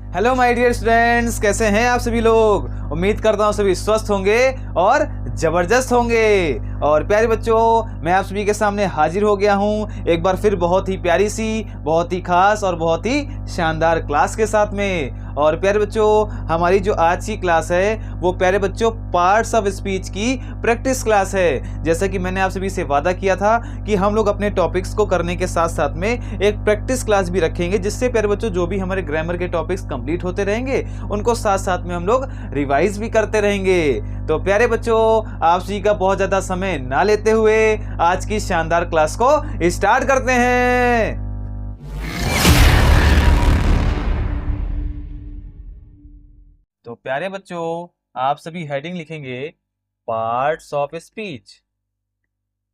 Hello my dear students, कैसे हैं आप सभी लोग। उम्मीद करता हूँ सभी स्वस्थ होंगे और जबरदस्त होंगे। और प्यारे बच्चों, मैं आप सभी के सामने हाजिर हो गया हूँ एक बार फिर बहुत ही प्यारी सी, बहुत ही खास और बहुत ही शानदार क्लास के साथ में। और प्यारे बच्चों, हमारी जो आज की क्लास है वो प्यारे बच्चों पार्ट्स ऑफ स्पीच की प्रैक्टिस क्लास है। जैसा कि मैंने आप सभी से वादा किया था कि हम लोग अपने टॉपिक्स को करने के साथ साथ में एक प्रैक्टिस क्लास भी रखेंगे, जिससे प्यारे बच्चों जो भी हमारे ग्रामर के टॉपिक्स कंप्लीट होते रहेंगे उनको साथ साथ में हम लोग रिवाइज भी करते रहेंगे। तो प्यारे बच्चों, आप सभी का बहुत ज्यादा समय ना लेते हुए आज की शानदार क्लास को स्टार्ट करते हैं। तो प्यारे बच्चों, आप सभी हेडिंग लिखेंगे पार्ट्स ऑफ स्पीच।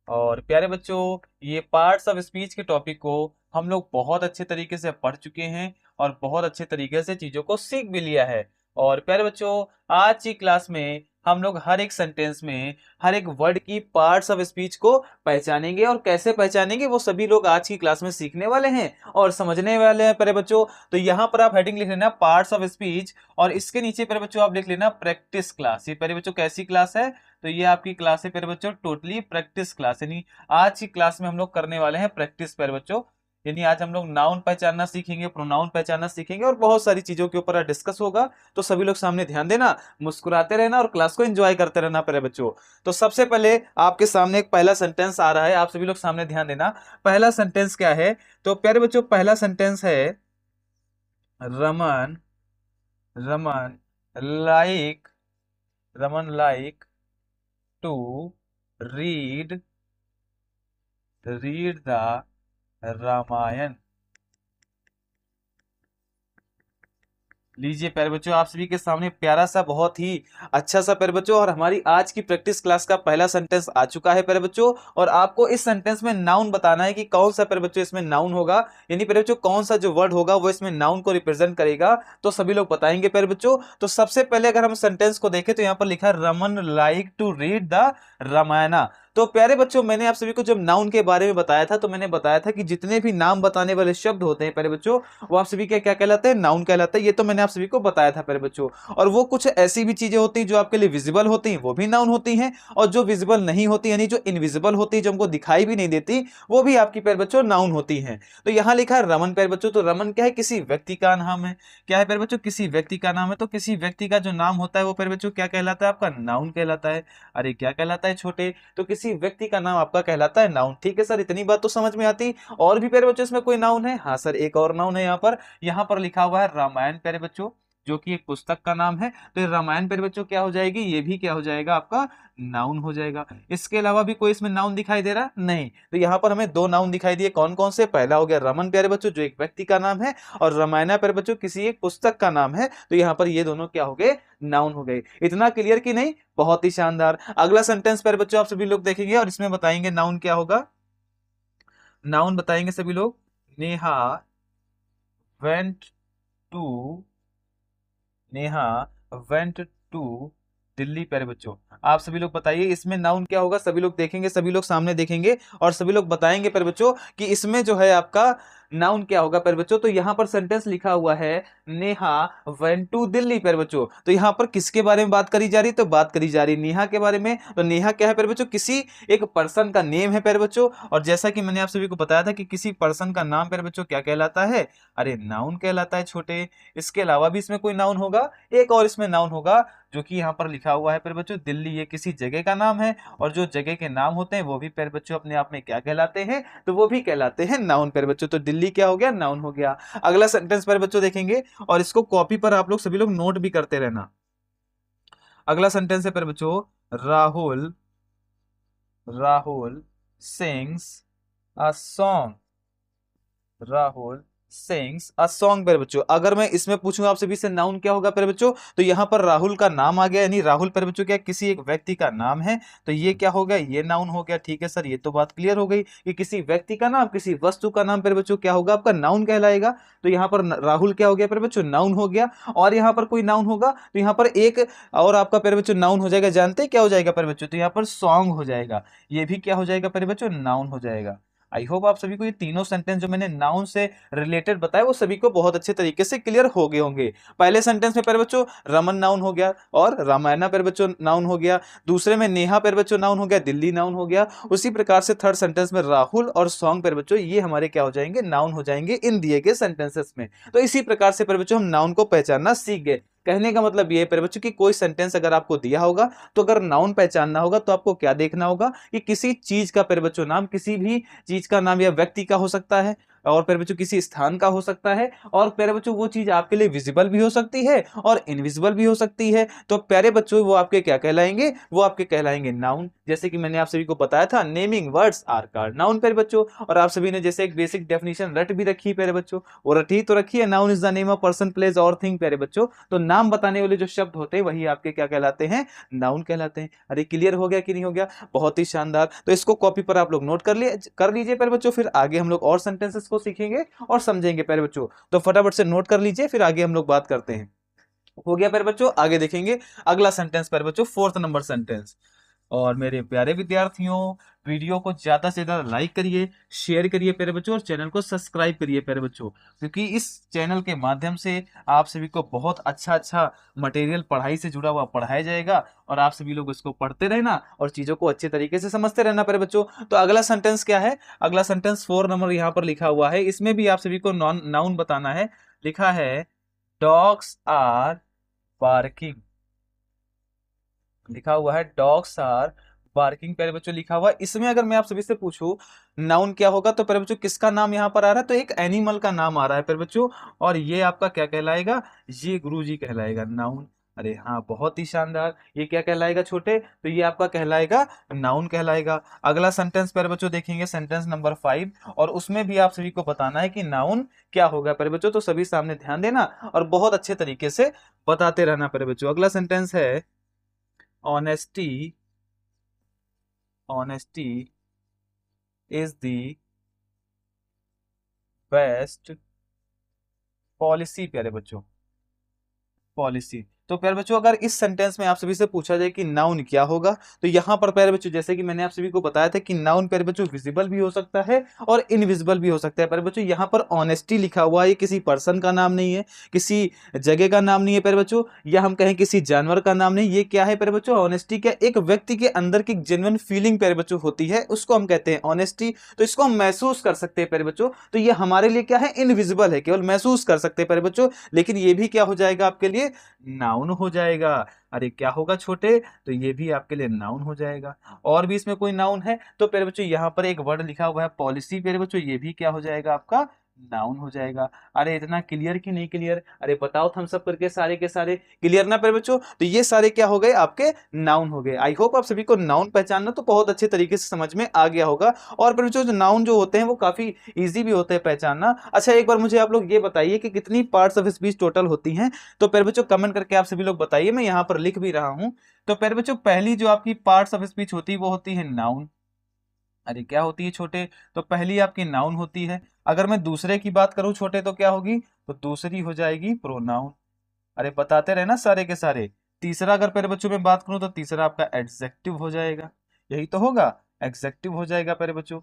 और प्यारे बच्चों, ये पार्ट्स ऑफ स्पीच के टॉपिक को हम लोग बहुत अच्छे तरीके से पढ़ चुके हैं और बहुत अच्छे तरीके से चीजों को सीख भी लिया है। और प्यारे बच्चों, आज की क्लास में हम लोग हर एक सेंटेंस में हर एक वर्ड की पार्ट्स ऑफ स्पीच को पहचानेंगे, और कैसे पहचानेंगे वो सभी लोग आज की क्लास में सीखने वाले हैं और समझने वाले हैं प्यारे बच्चों। तो यहाँ पर आप हेडिंग लिख लेना पार्ट्स ऑफ स्पीच, और इसके नीचे प्यारे बच्चों आप लिख लेना प्रैक्टिस क्लास। ये प्यारे बच्चों कैसी क्लास है? तो ये आपकी क्लास है प्यारे बच्चों टोटली प्रैक्टिस क्लास, यानी आज की क्लास में हम लोग करने वाले हैं प्रैक्टिस प्यारे बच्चों। यानी आज हम लोग नाउन पहचानना सीखेंगे, प्रोनाउन पहचानना सीखेंगे और बहुत सारी चीजों के ऊपर डिस्कस होगा। तो सभी लोग सामने ध्यान देना, मुस्कुराते रहना और क्लास को एंजॉय करते रहना प्यारे बच्चों। तो सबसे पहले आपके सामने एक पहला सेंटेंस आ रहा है, आप सभी लोग सामने ध्यान देना। पहला सेंटेंस क्या है? तो प्यारे बच्चों पहला सेंटेंस है Raman Raman like Raman like to read the Ramayana. लीजिए प्यारे बच्चों, आप सभी के सामने प्यारा सा, बहुत ही अच्छा सा प्यारे बच्चों, और हमारी आज की प्रैक्टिस क्लास का पहला सेंटेंस आ चुका है प्यारे बच्चों। और आपको इस सेंटेंस में नाउन बताना है कि कौन सा प्यारे बच्चों इसमें नाउन होगा, यानी प्यारे बच्चों कौन सा जो वर्ड होगा वो इसमें नाउन को रिप्रेजेंट करेगा। तो सभी लोग बताएंगे प्यारे बच्चों। तो सबसे पहले अगर हम सेंटेंस को देखें तो यहाँ पर लिखा है Raman like to read the Ramayana. तो प्यारे बच्चों, मैंने आप सभी को जब नाउन के बारे में बताया था तो मैंने बताया था कि जितने भी नाम बताने वाले शब्द होते हैं प्यारे बच्चों, वो आप सभी के क्या कहलाते हैं? नाउन कहलाता है। ये तो मैंने आप सभी को बताया था प्यारे बच्चों। और वो कुछ ऐसी भी चीजें होती हैं जो आपके लिए विजिबल होती हैं, वो भी नाउन होती हैं, और जो विजिबल नहीं होती यानी जो इनविजिबल होती है, जो हमको दिखाई भी नहीं देती, वो भी आपकी प्यारे बच्चों नाउन होती हैं। तो यहाँ लिखा है रमन प्यारे बच्चों। तो रमन क्या है? किसी व्यक्ति का नाम है। क्या है प्यारे बच्चों? किसी व्यक्ति का नाम है। तो किसी व्यक्ति का जो नाम होता है वो प्यारे बच्चों क्या कहलाता है? आपका नाउन कहलाता है। अरे क्या कहलाता है छोटे? तो किसी व्यक्ति का नाम आपका कहलाता है नाउन। ठीक है सर, इतनी बात तो समझ में आती। और भी प्यारे बच्चों इसमें कोई नाउन है? हाँ सर, एक और नाउन है यहाँ पर लिखा हुआ है रामायण प्यारे बच्चों, जो कि एक पुस्तक का नाम है। तो ये रामायण प्यारे बच्चों क्या हो जाएगी? ये भी क्या हो जाएगा? आपका नाउन हो जाएगा। इसके अलावा भी कोई इसमें नाउन दिखाई दे रहा? नहीं। तो यहाँ पर हमें दो नाउन दिखाई दिए। कौन कौन से? पहला हो गया रमन प्यारे बच्चों, जो एक व्यक्ति का नाम है, और रामायणा प्यारे बच्चों किसी एक पुस्तक का नाम है। तो यहाँ पर ये दोनों क्या हो गए? नाउन हो गए। इतना क्लियर कि नहीं? बहुत ही शानदार। अगला सेंटेंस प्यारे बच्चों आप सभी लोग देखेंगे और इसमें बताएंगे नाउन क्या होगा। नाउन बताएंगे सभी लोग। Neha went to Neha went to Delhi प्यारे बच्चों। आप सभी लोग बताइए इसमें नाउन क्या होगा? सभी लोग देखेंगे, सभी लोग सामने देखेंगे और सभी लोग बताएंगे प्यारे बच्चों कि इसमें जो है आपका नाउन क्या होगा प्यारे बच्चों। तो यहाँ पर सेंटेंस लिखा हुआ है नेहा वेंट टू दिल्ली प्यारे बच्चों। तो यहाँ पर किसके बारे में बात करी जा रही? तो बात करी जा रही नेहा के बारे में। तो नेहा क्या है प्यारे बच्चों? किसी एक पर्सन का नेम है प्यारे बच्चों। और जैसा कि मैंने आप सभी को बताया था कि किसी पर्सन का नाम प्यारे बच्चों क्या कहलाता है? अरे नाउन कहलाता है छोटे। इसके अलावा भी इसमें कोई नाउन होगा? एक और इसमें नाउन होगा, जो कि यहाँ पर लिखा हुआ है प्यारे बच्चों दिल्ली। ये किसी जगह का नाम है, और जो जगह के नाम होते हैं वो भी प्यारे बच्चों अपने आप में क्या कहलाते हैं? तो वो भी कहलाते हैं नाउन प्यारे बच्चों। तो दिल्ली क्या हो गया? नाउन हो गया। अगला सेंटेंस प्यारे बच्चों देखेंगे, और इसको कॉपी पर आप लोग सभी लोग नोट भी करते रहना। अगला सेंटेंस है प्यारे बच्चों Rahul Rahul sings a song. Rahul sings a song प्यारे बच्चों। अगर मैं इसमें पूछूं आपसे भी से नाउन क्या होगा प्यारे बच्चों, तो यहाँ पर राहुल का नाम आ गया, यानी राहुल प्यारे बच्चों क्या? किसी एक व्यक्ति का नाम है। तो ये क्या हो गया? ये नाउन हो गया। ठीक है सर, ये तो बात क्लियर हो गई कि किसी व्यक्ति का नाम, किसी वस्तु का नाम प्यारे बच्चों क्या होगा? आपका नाउन कहलाएगा। तो यहाँ पर राहुल क्या हो गया प्यारे बच्चों? नाउन हो गया। और यहाँ पर कोई नाउन होगा तो यहाँ पर एक और आपका प्यारे बच्चों नाउन हो जाएगा। जानते हैं क्या हो जाएगा प्यारे बच्चों? तो यहाँ पर सॉन्ग हो जाएगा। ये भी क्या हो जाएगा प्यारे बच्चों? नाउन हो जाएगा। आई होप आप सभी को ये तीनों सेंटेंस जो मैंने नाउन से रिलेटेड बताया वो सभी को बहुत अच्छे तरीके से क्लियर हो गए होंगे। पहले सेंटेंस में प्यारे बच्चों रमन नाउन हो गया और रामायणा प्यारे बच्चों नाउन हो गया, दूसरे में नेहा प्यारे बच्चों नाउन हो गया, दिल्ली नाउन हो गया। उसी प्रकार से थर्ड सेंटेंस में राहुल और सॉन्ग प्यारे बच्चों ये हमारे क्या हो जाएंगे, नाउन हो जाएंगे इन दिए गए सेंटेंसेस में। तो इसी प्रकार से प्यारे बच्चों हम नाउन को पहचानना सीख गए। कहने का मतलब ये है प्यारे बच्चों कि कोई सेंटेंस अगर आपको दिया होगा तो अगर नाउन पहचानना होगा तो आपको क्या देखना होगा कि किसी चीज का प्यारे बच्चों नाम, किसी भी चीज का नाम या व्यक्ति का हो सकता है और प्यारे बच्चों किसी स्थान का हो सकता है, और प्यारे बच्चों वो चीज आपके लिए विजिबल भी हो सकती है और इनविजिबल भी हो सकती है। तो प्यारे बच्चों वो आपके क्या कहलाएंगे, वो आपके कहलाएंगे नाउन। जैसे कि मैंने आप सभी को बताया था naming words are called noun प्यारे बच्चों। और आप सभी ने जैसे एक बेसिक डेफिनेशन रट भी रखी प्यारे बच्चों, वो रटी तो रखी है, noun is the name of person place और थिंग प्यारे बच्चों। तो नाम बताने वाले जो शब्द होते हैं वही आपके क्या कहलाते हैं, नाउन कहलाते हैं। अरे क्लियर हो गया कि नहीं हो गया, बहुत ही शानदार। तो इसको कॉपी पर आप लोग नोट कर लीजिए प्यारे बच्चों, फिर आगे हम लोग और सेंटेंसेस को सीखेंगे और समझेंगे प्यारे बच्चों। तो फटाफट से नोट कर लीजिए, फिर आगे हम लोग बात करते हैं। हो गया प्यारे बच्चों, आगे देखेंगे अगला सेंटेंस प्यारे बच्चों, फोर्थ नंबर सेंटेंस। और मेरे प्यारे विद्यार्थियों वीडियो को ज्यादा से ज्यादा लाइक करिए, शेयर करिए प्यारे बच्चों, और चैनल को सब्सक्राइब करिए प्यारे बच्चों, क्योंकि इस चैनल के माध्यम से आप सभी को बहुत अच्छा अच्छा मटेरियल पढ़ाई से जुड़ा हुआ पढ़ाया जाएगा और आप सभी लोग इसको पढ़ते रहना और चीजों को अच्छे तरीके से समझते रहना प्यारे बच्चों। तो अगला सेंटेंस क्या है, अगला सेंटेंस 4 नंबर यहाँ पर लिखा हुआ है, इसमें भी आप सभी को नाउन बताना है। लिखा है डॉग्स आर बार्किंग, लिखा हुआ है डॉग्स आर बार्किंग प्यारे बच्चों लिखा हुआ है। इसमें अगर मैं आप सभी से पूछूं नाउन क्या होगा तो प्यारे बच्चों किसका नाम यहाँ पर आ रहा है, तो एक एनिमल का नाम आ रहा है प्यारे बच्चों, और ये आपका क्या कहलाएगा, ये गुरुजी कहलाएगा नाउन। अरे हाँ बहुत ही शानदार, ये क्या कहलाएगा छोटे, तो ये आपका कहलाएगा नाउन कहलाएगा। अगला सेंटेंस प्यारे बच्चों देखेंगे, सेंटेंस नंबर 5, और उसमें भी आप सभी को बताना है कि नाउन क्या होगा प्यारे बच्चों। तो सभी सामने ध्यान देना और बहुत अच्छे तरीके से बताते रहना प्यारे बच्चों। अगला सेंटेंस है honesty, honesty is the best policy प्यारे बच्चों, पॉलिसी। तो प्यारे बच्चों अगर इस सेंटेंस में आप सभी से पूछा जाए कि नाउन क्या होगा, तो यहाँ पर प्यारे बच्चों जैसे कि मैंने आप सभी को बताया था कि नाउन प्यारे बच्चों विजिबल भी हो सकता है और इनविजिबल भी हो सकता है। प्यारे बच्चों यहाँ पर ऑनेस्टी लिखा हुआ है, ये किसी पर्सन का नाम नहीं है, किसी जगह का नाम नहीं है प्यारे बच्चों, या हम कहें किसी जानवर का नाम नहीं। ये क्या है प्यारे बच्चों, ऑनेस्टी क्या, एक व्यक्ति के अंदर की जेन्युइन फीलिंग प्यारे बच्चों होती है, उसको हम कहते हैं ऑनेस्टी। तो इसको हम महसूस कर सकते हैं प्यारे बच्चों। तो ये हमारे लिए क्या है, इनविजिबल है, केवल महसूस कर सकते हैं प्यारे बच्चों, लेकिन ये भी क्या हो जाएगा आपके लिए, नाउन हो जाएगा। अरे क्या होगा छोटे, तो ये भी आपके लिए नाउन हो जाएगा। और भी इसमें कोई नाउन है तो प्यारे बच्चों यहाँ पर एक वर्ड लिखा हुआ है पॉलिसी प्यारे बच्चों, ये भी क्या हो जाएगा आपका, नाउन हो जाएगा। अरे इतना क्लियर कि नहीं क्लियर, अरे बताओ थम्स अप करके, सारे के सारे क्लियर ना प्यारे बच्चों। तो ये सारे क्या हो गए, आपके नाउन हो गए। आई होप आप सभी को नाउन पहचानना तो बहुत अच्छे तरीके से समझ में आ गया होगा। और प्यारे बच्चों जो नाउन जो होते हैं वो काफी इजी भी होते हैं पहचानना। अच्छा एक बार मुझे आप लोग ये बताइए कि कितनी पार्ट्स ऑफ स्पीच टोटल होती हैं, तो प्यारे बच्चों कमेंट करके आप सभी लोग बताइए, मैं यहाँ पर लिख भी रहा हूं। तो प्यारे बच्चों पहली जो आपकी पार्ट्स ऑफ स्पीच होती है वो होती है नाउन। अरे क्या होती है छोटे, तो पहली आपकी नाउन होती है। अगर मैं दूसरे की बात करूं छोटे तो क्या होगी, तो दूसरी हो जाएगी प्रोनाउन। अरे बताते रहे ना सारे के सारे। तीसरा अगर प्यारे बच्चों में बात करूं तो तीसरा आपका एडजेक्टिव हो जाएगा, यही तो होगा, एग्जेक्टिव हो जाएगा प्यारे बच्चों।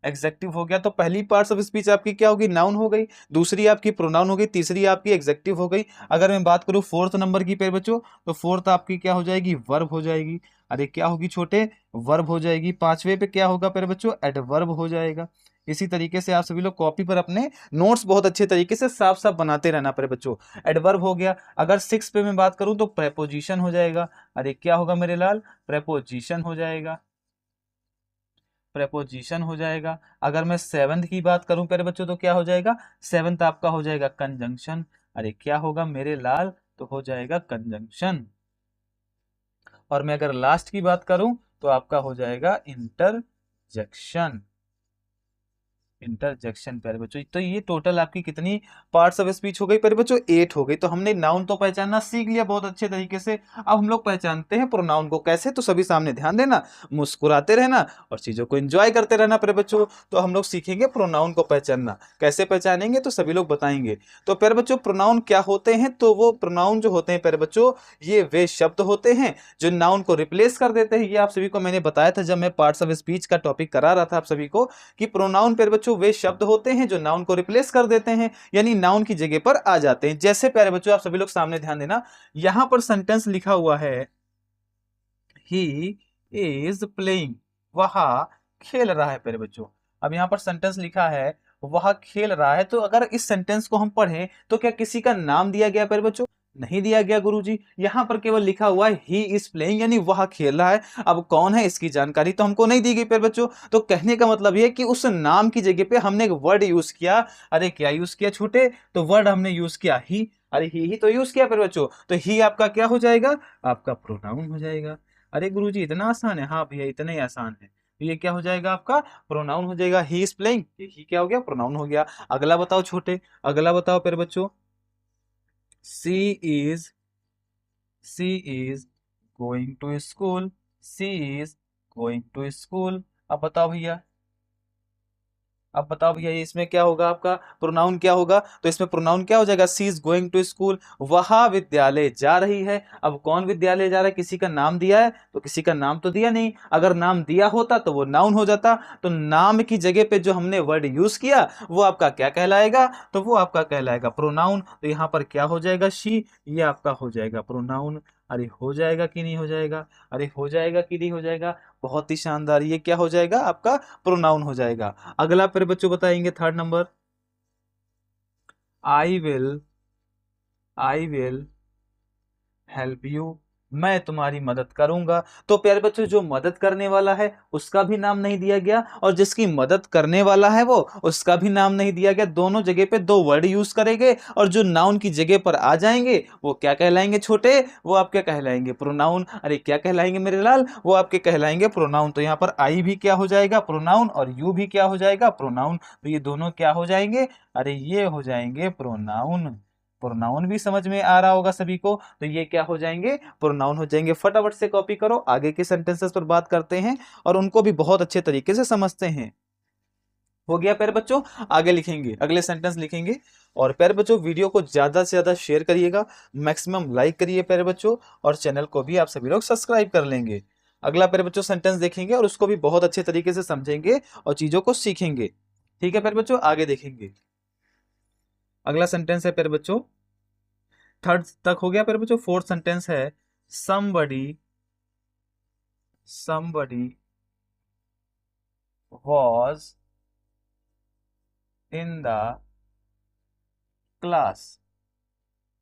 एग्जेक्टिव हो गया तो पहली पार्ट्स ऑफ स्पीच आपकी क्या होगी, नाउन हो गई, दूसरी आपकी प्रोनाउन हो गई, तीसरी आपकी एग्जेक्टिव हो गई। अगर मैं बात करूं फोर्थ नंबर की प्यारे बच्चों, तो फोर्थ आपकी क्या हो जाएगी, वर्ब हो जाएगी। अरे क्या होगी छोटे, वर्ब हो जाएगी। पांचवे पे क्या होगा प्यारे बच्चों, एडवर्ब हो जाएगा। इसी तरीके से आप सभी लोग कॉपी पर अपने नोट्स बहुत अच्छे तरीके से साफ साफ बनाते रहना प्यारे बच्चों। एडवर्ब हो गया। अगर सिक्स पे मैं बात करूं तो प्रेपोजिशन हो जाएगा। अरे क्या होगा मेरे लाल, प्रेपोजिशन हो जाएगा, प्रेपोजिशन हो जाएगा। अगर मैं सेवंथ की बात करूं प्यारे बच्चों तो क्या हो जाएगा, सेवंथ आपका हो जाएगा कंजंक्शन। अरे क्या होगा मेरे लाल, तो हो जाएगा कंजंक्शन। और मैं अगर लास्ट की बात करूं तो आपका हो जाएगा इंटरजेक्शन। इंटरजेक्शन प्यारे बच्चों। तो ये टोटल आपकी कितनी पार्ट्स ऑफ स्पीच हो गई प्यारे बच्चों? 8 हो गई। तो हमने नाउन तो पहचानना सीख लिया बहुत अच्छे तरीके से। अब हम लोग पहचानते हैं प्रोनाउन को कैसे। तो सभी सामने ध्यान देना, मुस्कुराते रहना और चीजों को एंजॉय करते रहना प्यारे बच्चों। तो हम लोग सीखेंगे प्रोनाउन को पहचानना। कैसे पहचानेंगे तो सभी लोग बताएंगे। तो प्यारे बच्चों प्रोनाउन क्या होते हैं? तो वो प्रोनाउन जो होते हैं प्यारे बच्चों, ये वे शब्द होते हैं जो नाउन को रिप्लेस कर देते हैं। ये आप सभी को मैंने बताया था जब मैं पार्ट्स ऑफ स्पीच का टॉपिक करा रहा था आप सभी को, कि प्रोनाउन प्यारे बच्चों वे शब्द होते हैं जो नाउन को रिप्लेस कर देते हैं, यानी नाउन की जगह पर आ जाते हैं। जैसे प्यारे बच्चों आप सभी लोग सामने ध्यान देना, यहां पर सेंटेंस लिखा हुआ है ही इज प्लेइंग, वह खेल रहा है प्यारे बच्चों। अब यहां पर सेंटेंस लिखा है वह खेल रहा है, तो अगर इस सेंटेंस को हम पढ़ें तो क्या किसी का नाम दिया गया प्यारे बच्चों? नहीं दिया गया गुरुजी। यहां पर केवल लिखा हुआ है ही इज प्लेइंग, यानी वह खेल रहा है। अब कौन है इसकी जानकारी तो हमको नहीं दी गई प्यारे बच्चों। तो कहने का मतलब यह है कि उस नाम की जगह पे हमने एक वर्ड यूज किया। अरे क्या यूज किया छोटे? तो वर्ड हमने यूज किया ही। अरे ही तो यूज किया प्यारे बच्चों। तो ही आपका क्या हो जाएगा? आपका प्रोनाउन हो जाएगा। अरे गुरुजी इतना आसान है? हाँ भैया इतना ही आसान है। तो ये क्या हो जाएगा? आपका प्रोनाउन हो जाएगा। ही इज प्लेइंग, ये ही क्या हो गया? प्रोनाउन हो गया। अगला बताओ छोटे, अगला बताओ प्यारे बच्चों। She is, she is going to school, she is going to school. अब बताओ भैया, अब बताओ भैया ये इसमें क्या होगा? आपका प्रोनाउन क्या होगा? तो इसमें प्रोनाउन क्या हो जाएगा? सी इज गोइंग टू स्कूल, वह विद्यालय जा रही है। अब कौन विद्यालय जा रहा है? किसी का नाम दिया है? तो किसी का नाम तो दिया नहीं। अगर नाम दिया होता तो वो नाउन हो जाता। तो नाम की जगह पे जो हमने वर्ड यूज किया वो आपका क्या कहलाएगा? तो वो आपका कहलाएगा प्रोनाउन। तो यहाँ पर क्या हो जाएगा? शी, ये आपका हो जाएगा प्रोनाउन। अरे हो जाएगा कि नहीं हो जाएगा? अरे हो जाएगा कि नहीं हो जाएगा? बहुत ही शानदार, ये क्या हो जाएगा? आपका प्रोनाउन हो जाएगा। अगला फिर बच्चों बताएंगे third number, I will, I will help you, मैं तुम्हारी मदद करूंगा। तो प्यारे बच्चों जो मदद करने वाला है उसका भी नाम नहीं दिया गया, और जिसकी मदद करने वाला है वो उसका भी नाम नहीं दिया गया। दोनों जगह पे दो वर्ड यूज करेंगे और जो नाउन की जगह पर आ जाएंगे वो क्या कहलाएंगे छोटे? वो आपके कहलाएंगे प्रोनाउन। अरे क्या कहलाएंगे मेरे लाल? वो आपके कहलाएंगे प्रोनाउन। तो यहाँ पर आई भी क्या हो जाएगा? प्रोनाउन। और यू भी क्या हो जाएगा? प्रोनाउन। तो ये दोनों क्या हो जाएंगे? अरे ये हो जाएंगे प्रोनाउन। प्रोनाउन भी समझ में आ रहा होगा सभी को। तो ये क्या हो जाएंगे? प्रोनाउन हो जाएंगे। फटाफट से कॉपी करो, आगे के सेंटेंसेस पर बात करते हैं और उनको भी बहुत अच्छे तरीके से समझते हैं। हो गया प्यारे बच्चों? आगे लिखेंगे, अगले सेंटेंस लिखेंगे। और प्यारे बच्चों वीडियो को ज्यादा से ज्यादा शेयर करिएगा, मैक्सिमम लाइक करिए प्यारे बच्चों, और चैनल को भी आप सभी लोग सब्सक्राइब कर लेंगे। अगला प्यारे बच्चों सेंटेंस देखेंगे और उसको भी बहुत अच्छे तरीके से समझेंगे और चीजों को सीखेंगे। ठीक है प्यारे बच्चों, आगे देखेंगे। अगला सेंटेंस है प्यारे बच्चों, थर्ड तक हो गया प्यारे बच्चों। फोर्थ सेंटेंस है somebody, somebody was in the class,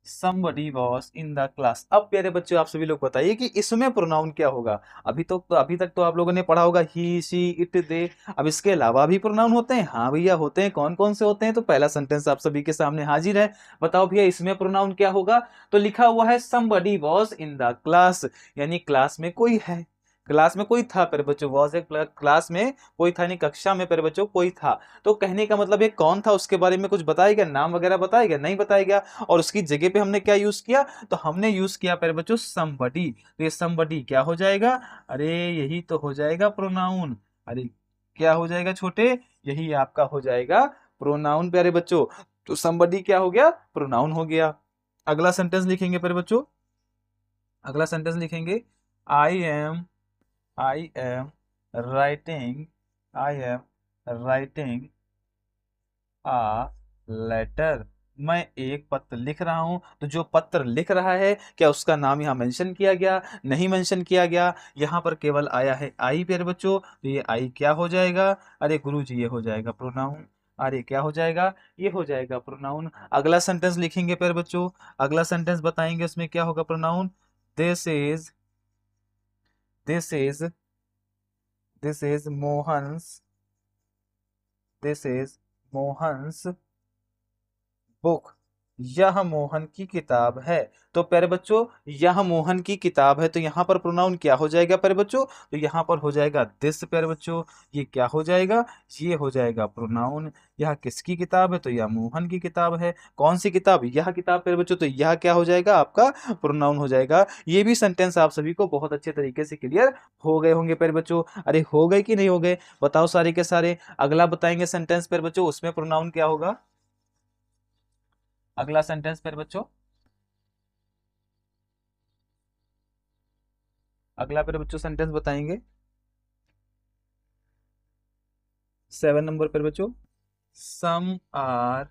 somebody was in the class। अब प्यारे बच्चों आप सभी लोग बताइए कि इसमें प्रोनाउन क्या होगा? अभी तक तो आप लोगों ने पढ़ा होगा ही, शी, इट, दे। अब इसके अलावा भी प्रोनाउन होते हैं? हाँ भैया होते हैं। कौन कौन से होते हैं? तो पहला सेंटेंस आप सभी के सामने हाजिर है। बताओ भैया इसमें प्रोनाउन क्या होगा? तो लिखा हुआ है somebody was in the class, यानी क्लास में कोई है। क्लास में कोई था प्यारे बच्चों, वॉज ए, क्लास में कोई था, यानी कक्षा में प्यारे बच्चों कोई था। तो कहने का मतलब है कौन था उसके बारे में कुछ बताएगा? नाम वगैरह बताएगा? नहीं बताएगा। और उसकी जगह पे हमने क्या यूज किया? तो हमने यूज किया प्यारे बच्चों somebody। तो ये somebody क्या हो जाएगा? अरे यही तो हो जाएगा प्रोनाउन। अरे क्या हो जाएगा छोटे? यही आपका हो जाएगा प्रोनाउन प्यारे बच्चों। तो somebody क्या हो गया? प्रोनाउन हो गया। अगला सेंटेंस लिखेंगे प्यारे बच्चों, अगला सेंटेंस लिखेंगे, I am, I am writing, I am writing a letter, मैं एक पत्र लिख रहा हूं। तो जो पत्र लिख रहा है क्या उसका नाम यहां मेंशन किया गया? नहीं मेंशन किया गया। यहां पर केवल आया है आई प्यारे बच्चों। तो ये आई क्या हो जाएगा? अरे गुरु जी ये हो जाएगा प्रोनाउन। अरे क्या हो जाएगा? ये हो जाएगा प्रोनाउन। अगला सेंटेंस लिखेंगे प्यारे बच्चों, अगला सेंटेंस बताएंगे उसमें क्या होगा pronoun. This is, this is, this is Mohan's, this is Mohan's book, यह मोहन की किताब है। तो प्यारे बच्चों यह मोहन की किताब है, तो यहाँ पर प्रोनाउन क्या हो जाएगा प्यारे बच्चों? तो यहाँ पर हो जाएगा दिस प्यारे बच्चों। ये क्या हो जाएगा? ये हो जाएगा प्रोनाउन। यह किसकी किताब है? तो यह मोहन की किताब है। कौन सी किताब? यह किताब प्यारे बच्चों। तो यह क्या हो जाएगा? आपका प्रोनाउन हो जाएगा। ये भी सेंटेंस आप सभी को बहुत अच्छे तरीके से क्लियर हो गए होंगे प्यारे बच्चों। अरे हो गए कि नहीं हो गए? बताओ सारे के सारे। अगला बताएंगे सेंटेंस प्यारे बच्चों, उसमें प्रोनाउन क्या होगा? अगला सेंटेंस प्यारे बच्चों, अगला प्यारे बच्चों सेंटेंस बताएंगे 7 नंबर पर बच्चों। Some are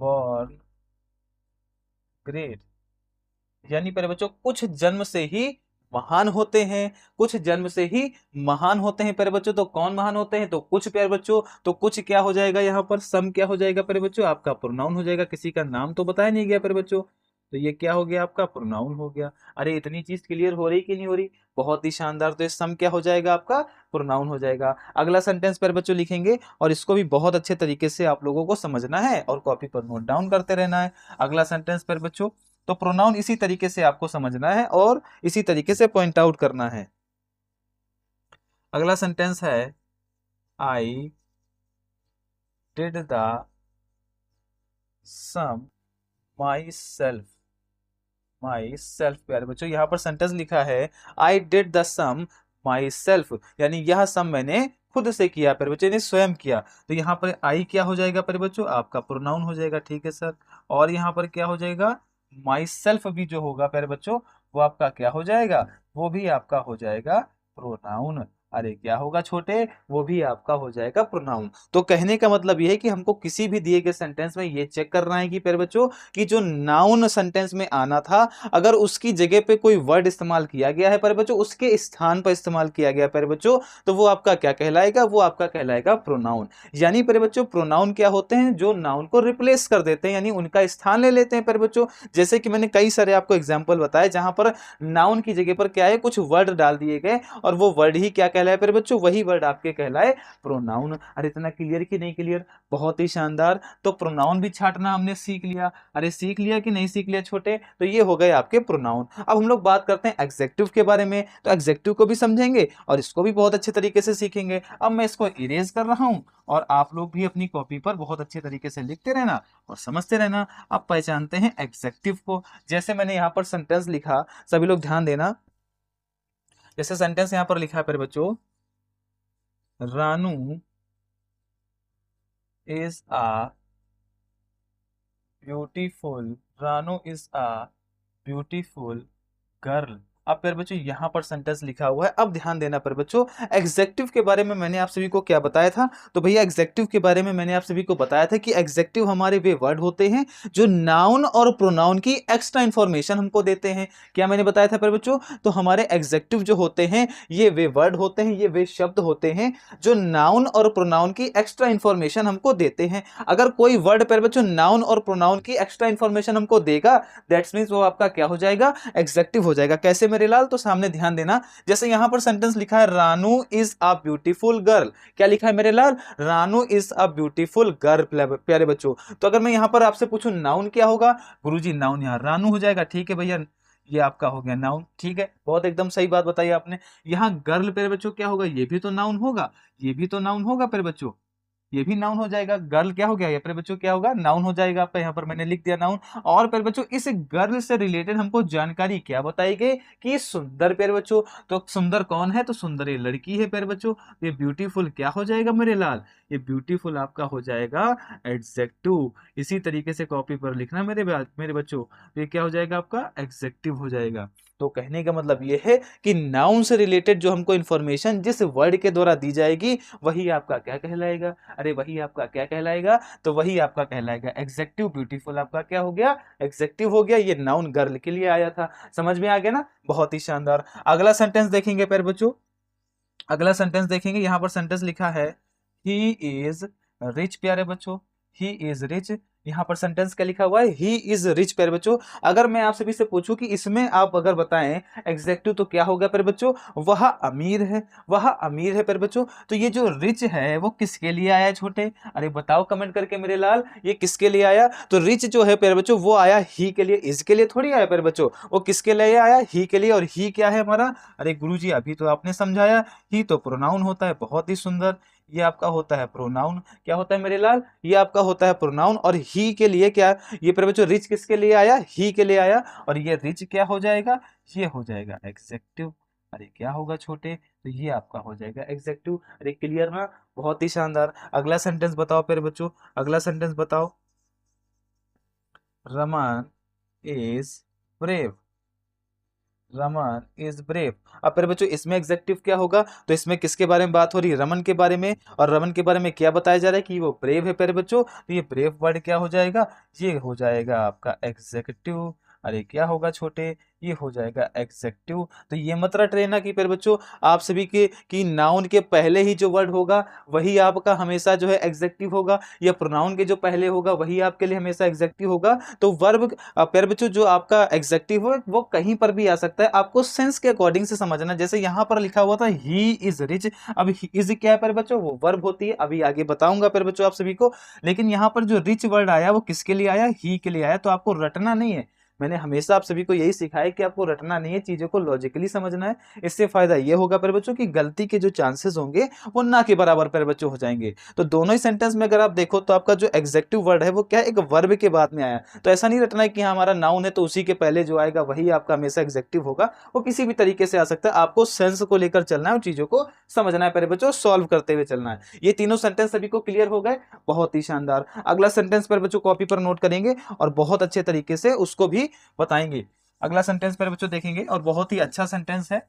born great. यानी प्यारे बच्चों कुछ जन्म से ही महान होते हैं, कुछ जन्म से ही महान होते हैं प्यारे बच्चों। तो कौन महान होते हैं? तो कुछ प्यारे बच्चों। तो कुछ क्या हो जाएगा यहाँ पर? सम क्या हो जाएगा प्यारे बच्चों? आपका प्रोनाउन हो जाएगा। किसी का नाम तो बताया नहीं गया प्यारे बच्चों, तो ये क्या हो गया? आपका प्रोनाउन हो गया। अरे इतनी चीज क्लियर हो रही कि नहीं हो रही? बहुत ही शानदार। तो ये सम क्या हो जाएगा? आपका प्रोनाउन हो जाएगा। अगला सेंटेंस प्यारे बच्चों लिखेंगे और इसको भी बहुत अच्छे तरीके से आप लोगों को समझना है और कॉपी पर नोट डाउन करते रहना है। अगला सेंटेंस प्यारे बच्चों, तो प्रोनाउन इसी तरीके से आपको समझना है और इसी तरीके से पॉइंट आउट करना है। अगला सेंटेंस है I did the sum myself. Myself प्यारे बच्चों, यहाँ पर सेंटेंस लिखा है I did the sum myself, यानी यह सम मैंने खुद से किया प्यारे बच्चों, यानी स्वयं किया। तो यहाँ पर आई क्या हो जाएगा प्यारे बच्चों? आपका प्रोनाउन हो जाएगा। ठीक है सर। और यहाँ पर क्या हो जाएगा? माई सेल्फ भी जो होगा प्यारे बच्चों, वो आपका क्या हो जाएगा? वो भी आपका हो जाएगा प्रोनाउन। अरे क्या होगा छोटे? वो भी आपका हो जाएगा प्रोनाउन। तो कहने का मतलब ये है कि हमको किसी भी दिए गए सेंटेंस में ये चेक करना है कि प्यारे बच्चों कि जो नाउन सेंटेंस में आना था, अगर उसकी जगह पे कोई वर्ड इस्तेमाल किया गया है प्यारे बच्चों, उसके स्थान पर इस्तेमाल किया गया प्यारे बच्चों, तो वो आपका क्या कहलाएगा? वो आपका कहलाएगा प्रोनाउन। यानी प्यारे बच्चों प्रोनाउन क्या होते हैं? जो नाउन को रिप्लेस कर देते हैं, यानी उनका स्थान ले लेते हैं प्यारे बच्चों। जैसे कि मैंने कई सारे आपको एग्जाम्पल बताए जहां पर नाउन की जगह पर क्या है, कुछ वर्ड डाल दिए गए और वो वर्ड ही क्या कहलाए प्यारे बच्चों? वही वर्ड आपके कहलाए प्रोनाउन। अरे इतना क्लियर कि नहीं क्लियर? बहुत ही शानदार। तो प्रोनाउन भी छाटना हमने सीख लिया। अरे सीख लिया कि नहीं सीख लिया छोटे? तो ये हो गए आपके प्रोनाउन। अब हम लोग बात करते हैं एग्जेक्टिव के बारे में। तो एग्जेक्टिव को भी समझेंगे और इसको भी बहुत अच्छे तरीके से सीखेंगे। अब मैं इसको इरेज कर रहा हूं और आप लोग भी अपनी कॉपी पर बहुत अच्छे तरीके से लिखते रहना और समझते रहना। आप पहचानते हैं एग्जेक्टिव को। जैसे मैंने यहाँ पर सेंटेंस लिखा, सभी लोग ध्यान देना। जैसे सेंटेंस यहाँ पर लिखा है मेरे बच्चों, Ranu is a beautiful, Ranu is a beautiful girl. अब प्यारे बच्चों यहाँ पर सेंटेंस लिखा हुआ है। अब ध्यान देना प्यारे बच्चों, एग्जेक्टिव के बारे में मैंने आप सभी को क्या बताया था? तो भैया एग्जेक्टिव के बारे में मैंने आप सभी को बताया था कि एग्जेक्टिव हमारे वे वर्ड होते हैं जो नाउन और प्रोनाउन की एक्स्ट्रा इंफॉर्मेशन हमको देते हैं। क्या मैंने बताया था प्यारे बच्चों? तो हमारे एग्जेक्टिव जो होते हैं ये वे वर्ड होते हैं, ये वे शब्द होते हैं जो नाउन और प्रोनाउन की एक्स्ट्रा इंफॉर्मेशन हमको देते हैं। अगर कोई वर्ड प्यारे बच्चों नाउन और प्रोनाउन की एक्स्ट्रा इंफॉर्मेशन हमको देगा, दैट्स मीन्स वो आपका क्या हो जाएगा? एग्जेक्टिव हो जाएगा। कैसे मेरे लाल? तो सामने ध्यान देना। जैसे यहां पर सेंटेंस लिखा है Ranu is a beautiful girl. क्या लिखा है मेरे लाल? Ranu is a beautiful girl प्यारे बच्चों। तो अगर मैं यहां पर आपसे पूछूं नाउन क्या होगा? गुरुजी नाउन यहां रानू हो जाएगा। ठीक है भैया, ये आपका हो गया नाउन। ठीक है, बहुत एकदम सही बात बताई आपने। यहां गर्ल प्यारे बच्चों क्या होगा? ये भी तो नाउन होगा, ये भी तो नाउन होगा प्यारे बच्चों, ये भी नाउन हो जाएगा। गर्ल क्या हो गया? ये प्यारे बच्चों क्या होगा? नाउन हो जाएगा आपका। यहाँ पर मैंने लिख दिया नाउन। और प्यारे बच्चों इस गर्ल से रिलेटेड हमको जानकारी क्या बताई गई कि सुंदर प्यारे बच्चों। तो सुंदर कौन है? तो सुंदर ये लड़की है प्यारे बच्चों। ये ब्यूटीफुल क्या हो जाएगा मेरे लाल? ये ब्यूटीफुल आपका हो जाएगा एडजेक्टिव। इसी तरीके से कॉपी पर लिखना मेरे बच्चों। ये क्या हो जाएगा? आपका एडजेक्टिव हो जाएगा। तो कहने का मतलब ये है कि नाउन से रिलेटेड जो हमको इंफॉर्मेशन जिस वर्ड के द्वारा दी जाएगी वही आपका क्या कहलाएगा? अरे वही आपका क्या कहलाएगा? तो वही आपका कहलाएगा एग्जेक्टिव। ब्यूटीफुल आपका क्या हो गया? एग्जेक्टिव हो गया। ये नाउन गर्ल के लिए आया था। समझ में आ गया ना? बहुत ही शानदार। अगला सेंटेंस देखेंगे प्यारे बच्चों, अगला सेंटेंस देखेंगे। यहां पर सेंटेंस लिखा है ही इज रिच प्यारे बच्चों, ही इज रिच। यहाँ पर सेंटेंस क्या लिखा हुआ है, ही इज रिच प्यारे बच्चों। अगर मैं आप सभी से पूछूं कि इसमें आप अगर बताएं एग्जेक्टिव तो क्या होगा प्यारे बच्चों, वह अमीर है, वह अमीर है प्यारे बच्चों। तो ये जो रिच है वो किसके लिए आया है छोटे, अरे बताओ कमेंट करके मेरे लाल, ये किसके लिए आया। तो रिच जो है प्यारे बच्चों वो आया ही के लिए, इसके लिए थोड़ी आया प्यारे बच्चों, वो किसके लिए आया, ही के लिए। और ही क्या है हमारा, अरे गुरुजी अभी तो आपने समझाया, ही तो प्रोनाउन होता है, बहुत ही सुंदर, ये आपका होता है प्रोनाउन। क्या होता है मेरे लाल, ये आपका होता है प्रोनाउन। और ही के लिए क्या, ये प्यारे बच्चों रिच किसके लिए आया, ही के लिए आया, और ये रिच क्या हो जाएगा, ये हो जाएगा एग्जेक्टिव। अरे क्या होगा छोटे, तो ये आपका हो जाएगा एग्जेक्टिव। अरे क्लियर ना, बहुत ही शानदार। अगला सेंटेंस बताओ प्यारे बच्चों, अगला सेंटेंस बताओ। Raman is brave, Raman is brave. अब मेरे बच्चों इसमें एग्जेक्टिव क्या होगा, तो इसमें किसके बारे में बात हो रही है, रमन के बारे में। और रमन के बारे में क्या बताया जा रहा है कि वो ब्रेव है प्यारे बच्चों, तो ये ब्रेव वर्ड क्या हो जाएगा, ये हो जाएगा आपका एग्जेक्टिव। अरे क्या होगा छोटे, ये हो जाएगा एग्जेक्टिव। तो ये मत रट लेना कि प्यारे बच्चों आप सभी के कि नाउन के पहले ही जो वर्ड होगा वही आपका हमेशा जो है एग्जेक्टिव होगा, या प्रोनाउन के जो पहले होगा वही आपके लिए हमेशा एग्जेक्टिव होगा। तो वर्ब प्यारे बच्चों जो आपका एग्जेक्टिव हो वो कहीं पर भी आ सकता है, आपको सेंस के अकॉर्डिंग से समझना। जैसे यहाँ पर लिखा हुआ था ही इज रिच, अब इज क्या है प्यारे बच्चों, वो वर्ब होती है, अभी आगे बताऊंगा प्यारे बच्चों आप सभी को। लेकिन यहाँ पर जो रिच वर्ड आया वो किसके लिए आया, ही के लिए आया। तो आपको रटना नहीं है, मैंने हमेशा आप सभी को यही सिखाया है कि आपको रटना नहीं है, चीजों को लॉजिकली समझना है। इससे फायदा ये होगा प्यारे बच्चों कि गलती के जो चांसेस होंगे वो ना के बराबर प्यारे बच्चों हो जाएंगे। तो दोनों ही सेंटेंस में अगर आप देखो तो आपका जो एग्जेक्टिव वर्ड है वो क्या है, एक वर्ब के बाद में आया। तो ऐसा नहीं रटना है कि हाँ हमारा नाउन है तो उसी के पहले जो आएगा वही आपका हमेशा एग्जेक्टिव होगा, वो किसी भी तरीके से आ सकता है। आपको सेंस को लेकर चलना है और चीजों को समझना है प्यारे बच्चों, सॉल्व करते हुए चलना है। ये तीनों सेंटेंस सभी को क्लियर हो गए, बहुत ही शानदार। अगला सेंटेंस प्यारे बच्चों कॉपी पर नोट करेंगे और बहुत अच्छे तरीके से उसको भी बताएंगे। अगला सेंटेंस प्यारे बच्चों देखेंगे और बहुत ही अच्छा सेंटेंस है,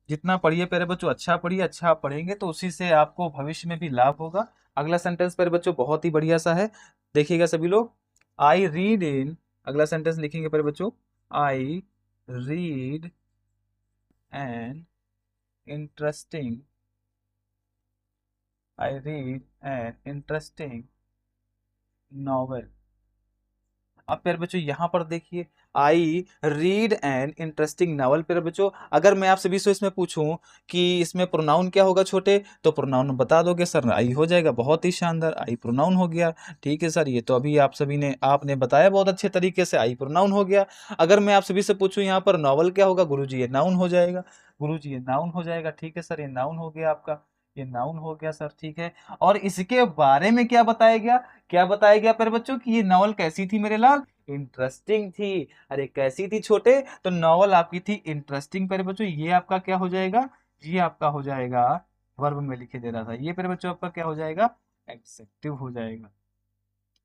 जितना पढ़िए प्यारे बच्चों अच्छा पढ़िए, अच्छा आप पढ़ेंगे तो उसी से आपको भविष्य में भी लाभ होगा। अगला सेंटेंस प्यारे बच्चों बहुत ही बढ़िया सा है, देखिएगा सभी लोग। आई रीड इन, अगला सेंटेंस लिखेंगे प्यारे बच्चों, I read an interesting, I read an interesting novel. अब प्यारे बच्चों यहाँ पर देखिए, I read an interesting novel. प्यारे बच्चों अगर मैं आप सभी से इसमें पूछूं कि इसमें प्रोनाउन क्या होगा छोटे, तो प्रोनाउन बता दोगे सर, आई हो जाएगा, बहुत ही शानदार, आई प्रोनाउन हो गया। ठीक है सर, ये तो अभी आप सभी ने आपने बताया बहुत अच्छे तरीके से, आई प्रोनाउन हो गया। अगर मैं आप सभी से पूछूं यहाँ पर नॉवल क्या होगा, गुरुजी ये नाउन हो जाएगा, गुरुजी ये नाउन हो जाएगा। ठीक है सर, ये नाउन हो गया आपका, ये नाउन हो गया सर, ठीक है। और इसके बारे में क्या बताया गया, क्या बताया गया प्यारे बच्चों कि ये नॉवल कैसी थी मेरे लाल, इंटरेस्टिंग थी। अरे कैसी थी छोटे, तो नॉवल आपकी थी इंटरेस्टिंग प्यारे बच्चों, ये आपका क्या हो जाएगा, ये आपका हो जाएगा, वर्ब में लिखे दे रहा था, ये प्यारे बच्चों आपका क्या हो जाएगा, एडजेक्टिव हो जाएगा।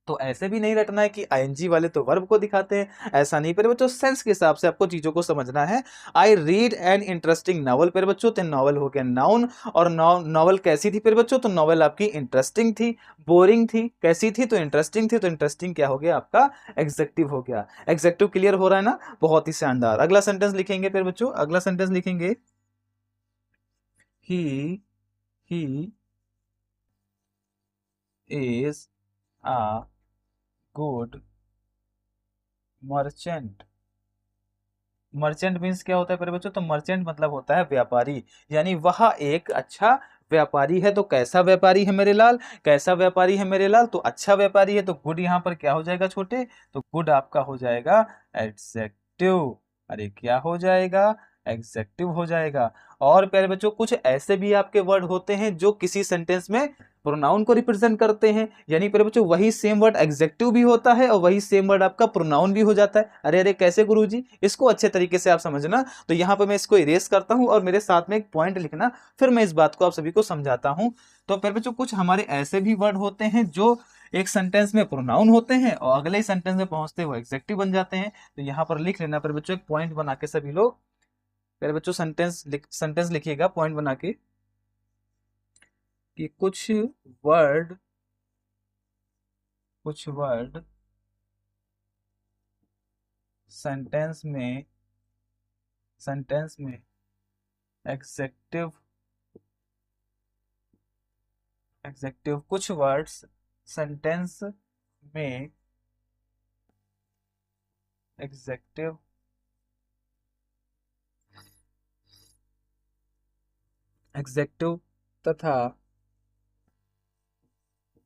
तो ऐसे भी नहीं रटना है कि आईएनजी वाले तो वर्ब को दिखाते हैं, ऐसा नहीं पर बच्चों, सेंस के हिसाब से आपको चीजों को समझना है। I read an interesting novel पर बच्चों, तो नॉवल हो गया नाउन। और नॉवल कैसी थी पर बच्चों, तो नॉवल आपकी इंटरेस्टिंग थी, बोरिंग थी, कैसी थी, तो इंटरेस्टिंग थी, तो इंटरेस्टिंग क्या हो गया आपका, एग्जेक्टिव हो गया। एग्जेक्टिव क्लियर हो रहा है ना, बहुत ही शानदार। अगला सेंटेंस लिखेंगे फिर बच्चों, अगला सेंटेंस लिखेंगे, he he is a good merchant. Merchant means क्या होता है मेरे बच्चों, तो मर्चेंट मतलब होता है व्यापारी, यानी वह एक अच्छा व्यापारी है। तो कैसा व्यापारी है मेरे लाल, कैसा व्यापारी है मेरे लाल, तो अच्छा व्यापारी है। तो गुड यहाँ पर क्या हो जाएगा छोटे, तो गुड आपका हो जाएगा एडजेक्टिव। अरे क्या हो जाएगा, एग्जेक्टिव हो जाएगा। और प्यारे बच्चों कुछ ऐसे भी आपके वर्ड होते हैं जो किसी सेंटेंस में प्रोनाउन को रिप्रेजेंट करते हैं, यानी प्यारे बच्चों वही सेम वर्ड एग्जेक्टिव भी होता है और वही सेम वर्ड आपका प्रोनाउन भी हो जाता है। अरे अरे कैसे गुरुजी, इसको अच्छे तरीके से आप समझना। तो यहाँ पर मैं इसको इरेज करता हूँ और मेरे साथ में एक पॉइंट लिखना, फिर मैं इस बात को आप सभी को समझाता हूँ। तो प्यारे बच्चों कुछ हमारे ऐसे भी वर्ड होते हैं जो एक सेंटेंस में प्रोनाउन होते हैं और अगले ही सेंटेंस में पहुंचते हुए एग्जेक्टिव बन जाते हैं। तो यहाँ पर लिख लेना प्यारे बच्चों, एक पॉइंट बना के सभी लोग, प्यारे बच्चों सेंटेंस लिखिएगा पॉइंट बना के, कि वर्ड कुछ वर्ड सेंटेंस में सेंटेंस में एग्जेक्टिव एग्जेक्टिव कुछ वर्ड्स सेंटेंस में एग्जेक्टिव एग्जेक्टिव तथा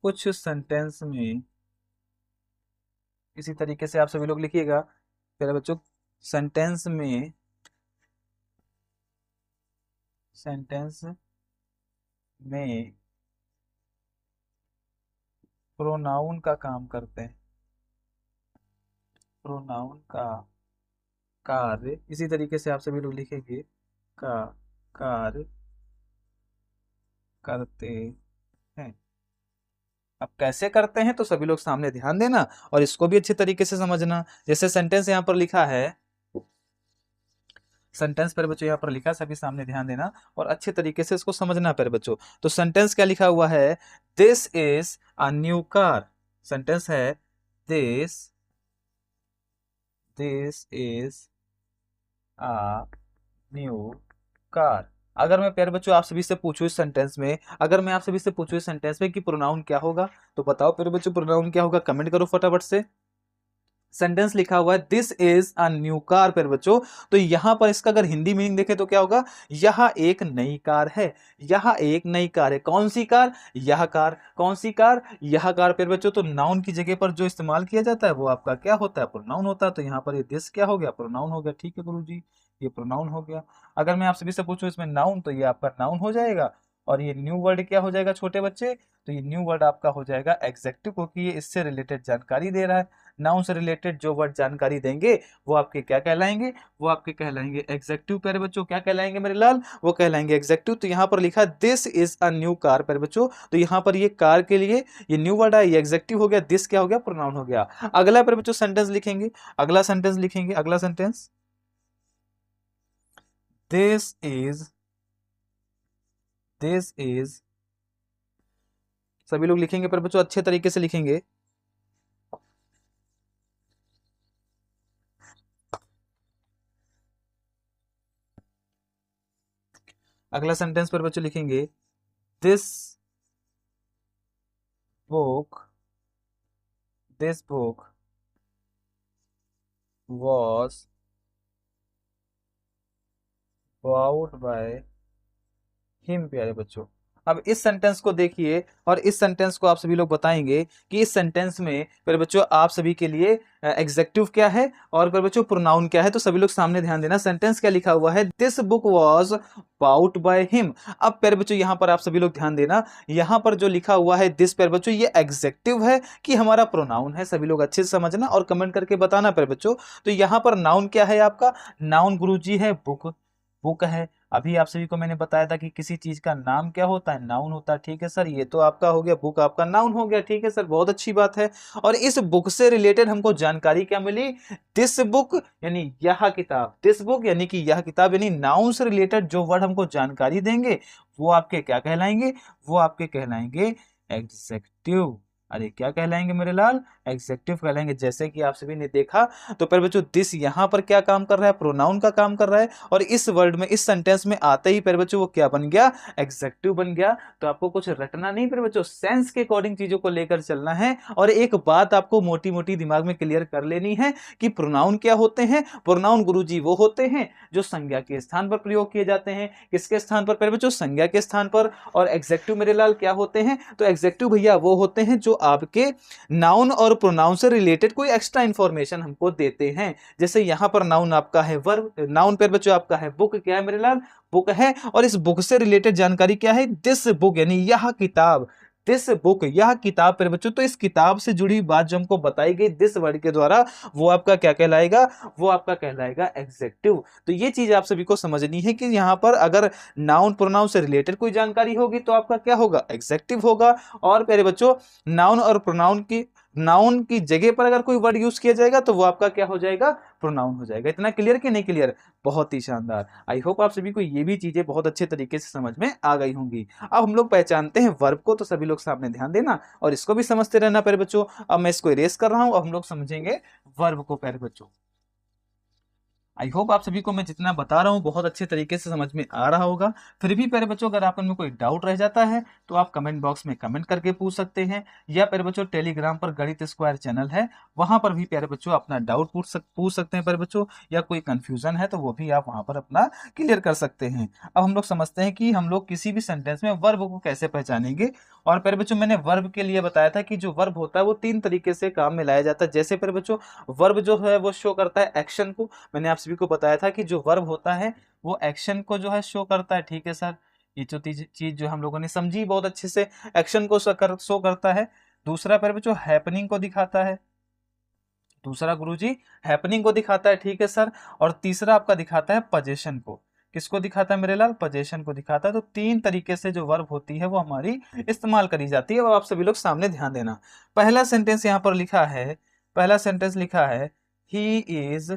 कुछ सेंटेंस में, इसी तरीके से आप सभी लोग लिखिएगा प्यारे बच्चों, सेंटेंस में प्रोनाउन का काम करते हैं, प्रोनाउन का कार्य, इसी तरीके से आप सभी लोग लिखेंगे का कार्य करते हैं। अब कैसे करते हैं तो सभी लोग सामने ध्यान देना और इसको भी अच्छे तरीके से समझना। जैसे सेंटेंस यहाँ पर लिखा है, सेंटेंस पर बच्चों यहाँ पर लिखा, सभी सामने ध्यान देना और अच्छे तरीके से इसको समझना पर बच्चों। तो सेंटेंस क्या लिखा हुआ है, this is a new car. Sentence है this is a new car. अगर मैं प्यारे बच्चों आप सभी से पूछूं इस सेंटेंस में, अगर मैं आप सभी से पूछूं इस सेंटेंस में कि प्रोनाउन क्या होगा, तो बताओ प्यारे बच्चों प्रोनाउन क्या होगा, कमेंट करो फटाफट से। सेंटेंस लिखा हुआ है this is a new car प्यारे बच्चों, तो यहां पर इसका अगर हिंदी मीनिंग देखें तो क्या होगा, यह एक नई कार है, यह एक नई कार है। कौन सी कार, यह कार। कौन सी कार, यह कार प्यारे बच्चों। तो नाउन की जगह पर जो इस्तेमाल किया जाता है वो आपका क्या होता है, प्रोनाउन होता है। तो यहाँ पर ये दिस क्या हो गया, प्रोनाउन हो गया। ठीक है गुरु जी, ये प्रोनाउन हो गया। अगर मैं आप सभी से पूछूं इसमें नाउन, तो ये आपका नाउन हो जाएगा। और ये न्यू वर्ड क्या हो जाएगा छोटे बच्चे, तो ये न्यू वर्ड आपका हो जाएगा एग्जेक्टिव, क्योंकि ये इससे रिलेटेड जानकारी दे रहा है। नाउन से रिलेटेड जो वर्ड जानकारी देंगे वो आपके क्या कहलाएंगे, वो आपके कहलाएंगे एग्जेक्टिव प्यारे बच्चों। क्या कहलाएंगे मेरे लाल, वो कहलाएंगे एग्जेक्टिव। तो यहाँ पर लिखा this is a new car प्यारे बच्चों, तो यहाँ पर ये कार के लिए ये न्यू वर्ड है, ये एग्जेक्टिव हो गया, दिस क्या हो गया, प्रोनाउन हो गया। अगला प्यारे बच्चों सेंटेंस लिखेंगे, अगला सेंटेंस लिखेंगे, अगला सेंटेंस दिस इज सभी लोग लिखेंगे पर बच्चों अच्छे तरीके से लिखेंगे। अगला सेंटेंस पर बच्चों लिखेंगे this book was bought by him प्यारे बच्चों। अब इस सेंटेंस को देखिए और इस सेंटेंस को आप सभी लोग बताएंगे कि इस सेंटेंस में प्यारे बच्चों आप सभी के लिए एग्जेक्टिव क्या है और प्यारे बच्चों प्रोनाउन क्या है। तो सभी लोग सामने ध्यान देना, सेंटेंस क्या लिखा हुआ है, this book was bought by him. अब प्यारे बच्चों यहाँ पर आप सभी लोग ध्यान देना, यहाँ पर जो लिखा हुआ है दिस प्यारे बच्चों, ये एग्जेक्टिव है कि हमारा प्रोनाउन है, सभी लोग अच्छे से समझना और कमेंट करके बताना प्यारे बच्चों। तो यहाँ पर नाउन क्या है आपका, नाउन गुरुजी है बुक, बुक है। अभी आप सभी को मैंने बताया था कि किसी चीज का नाम क्या होता है, नाउन होता है। ठीक है सर, ये तो आपका हो गया, बुक आपका नाउन हो गया। ठीक है सर, बहुत अच्छी बात है। और इस बुक से रिलेटेड हमको जानकारी क्या मिली, दिस बुक यानी यह किताब, दिस बुक यानी कि यह किताब, यानी नाउन से रिलेटेड जो वर्ड हमको जानकारी देंगे वो आपके क्या कहलाएंगे, वो आपके कहलाएंगे एग्जेक्टिव। अरे क्या कहलाएंगे मेरे लाल, एग्जेक्टिव कहलाएंगे। जैसे कि आप सभी ने देखा, तो पर बच्चों दिस यहाँ पर क्या काम कर रहा है, प्रोनाउन का काम कर रहा है, और इस वर्ड में, इस सेंटेंस में आते ही पर बच्चों वो क्या बन गया, एग्जेक्टिव बन गया। तो आपको कुछ रटना नहीं पर बच्चों, सेंस के अकॉर्डिंग चीजों को लेकर चलना है। और एक बात आपको मोटी मोटी दिमाग में क्लियर कर लेनी है कि प्रोनाउन क्या होते हैं। प्रोनाउन गुरुजी वो होते हैं जो संज्ञा के स्थान पर प्रयोग किए जाते हैं। किसके स्थान पर पर बच्चों, संज्ञा के स्थान पर। और एग्जेक्टिव मेरे लाल क्या होते हैं, तो एग्जेक्टिव भैया वो होते हैं जो आपके नाउन और प्रोनाउन से रिलेटेड कोई एक्स्ट्रा इंफॉर्मेशन हमको देते हैं। जैसे यहां पर नाउन आपका है वर्ब, नाउन पर बच्चों आपका है बुक, क्या है मेरे लाल, बुक है। और इस बुक से रिलेटेड जानकारी क्या है, दिस बुक यानी यह किताब, दिस बुक यह किताब पर बच्चों। तो इस किताब से जुड़ी बात जो हमको बताई गई दिस वर्ड के द्वारा, वो आपका क्या कहलाएगा, वो आपका कहलाएगा एग्जेक्टिव। तो ये चीज आप सभी को समझनी है कि यहां पर अगर नाउन प्रोनाउन से रिलेटेड कोई जानकारी होगी तो आपका क्या होगा, एग्जेक्टिव होगा। और प्यारे बच्चों नाउन और प्रोनाउन की, नाउन की जगह पर अगर कोई वर्ड यूज किया जाएगा तो वो आपका क्या हो जाएगा, प्रोनाउन हो जाएगा। इतना क्लियर कि नहीं क्लियर, बहुत ही शानदार। आई होप आप सभी को ये भी चीजें बहुत अच्छे तरीके से समझ में आ गई होंगी। अब हम लोग पहचानते हैं वर्ब को, तो सभी लोग सामने ध्यान देना और इसको भी समझते रहना प्यारे बच्चों। अब मैं इसको इरेज कर रहा हूं, अब हम लोग समझेंगे वर्ब को प्यारे बच्चों। आई होप आप सभी को मैं जितना बता रहा हूँ बहुत अच्छे तरीके से समझ में आ रहा होगा। फिर भी प्यारे बच्चों अगर आप में कोई डाउट रह जाता है तो आप कमेंट बॉक्स में कमेंट करके पूछ सकते हैं, या प्यारे बच्चों टेलीग्राम पर गणित स्क्वायर चैनल है, वहां पर भी प्यारे बच्चों अपना डाउट पूछ सकते हैं प्यारे बच्चों, या कोई कंफ्यूजन है तो वो भी आप वहां पर अपना क्लियर कर सकते हैं। अब हम लोग समझते हैं कि हम लोग किसी भी सेंटेंस में वर्ब को कैसे पहचानेंगे। और प्यारे बच्चों मैंने वर्ब के लिए बताया था कि जो वर्ब होता है वो 3 तरीके से काम में लाया जाता है। जैसे प्यारे बच्चों वर्ब जो है वो शो करता है एक्शन को। मैंने आप सभी को बताया था कि जो वर्ब होता है वो एक्शन को जो है शो करता है। ठीक है सर, ये जो चीज जो हम लोगों ने समझी बहुत अच्छे से, एक्शन को शो करता है। दूसरा प्यारे बच्चों हैपनिंग को दिखाता है, दूसरा गुरुजी हैपनिंग को दिखाता है। ठीक है सर, और तीसरा आपका दिखाता है पोजीशन को। किसको दिखाता है मेरे लाल? पोजीशन को दिखाता है। तो 3 तरीके से जो वर्ब होती है वो हमारी इस्तेमाल करी जाती है। अब आप सभी लोग सामने ध्यान देना। पहला सेंटेंस यहाँ पर लिखा है, पहला सेंटेंस लिखा है ही इज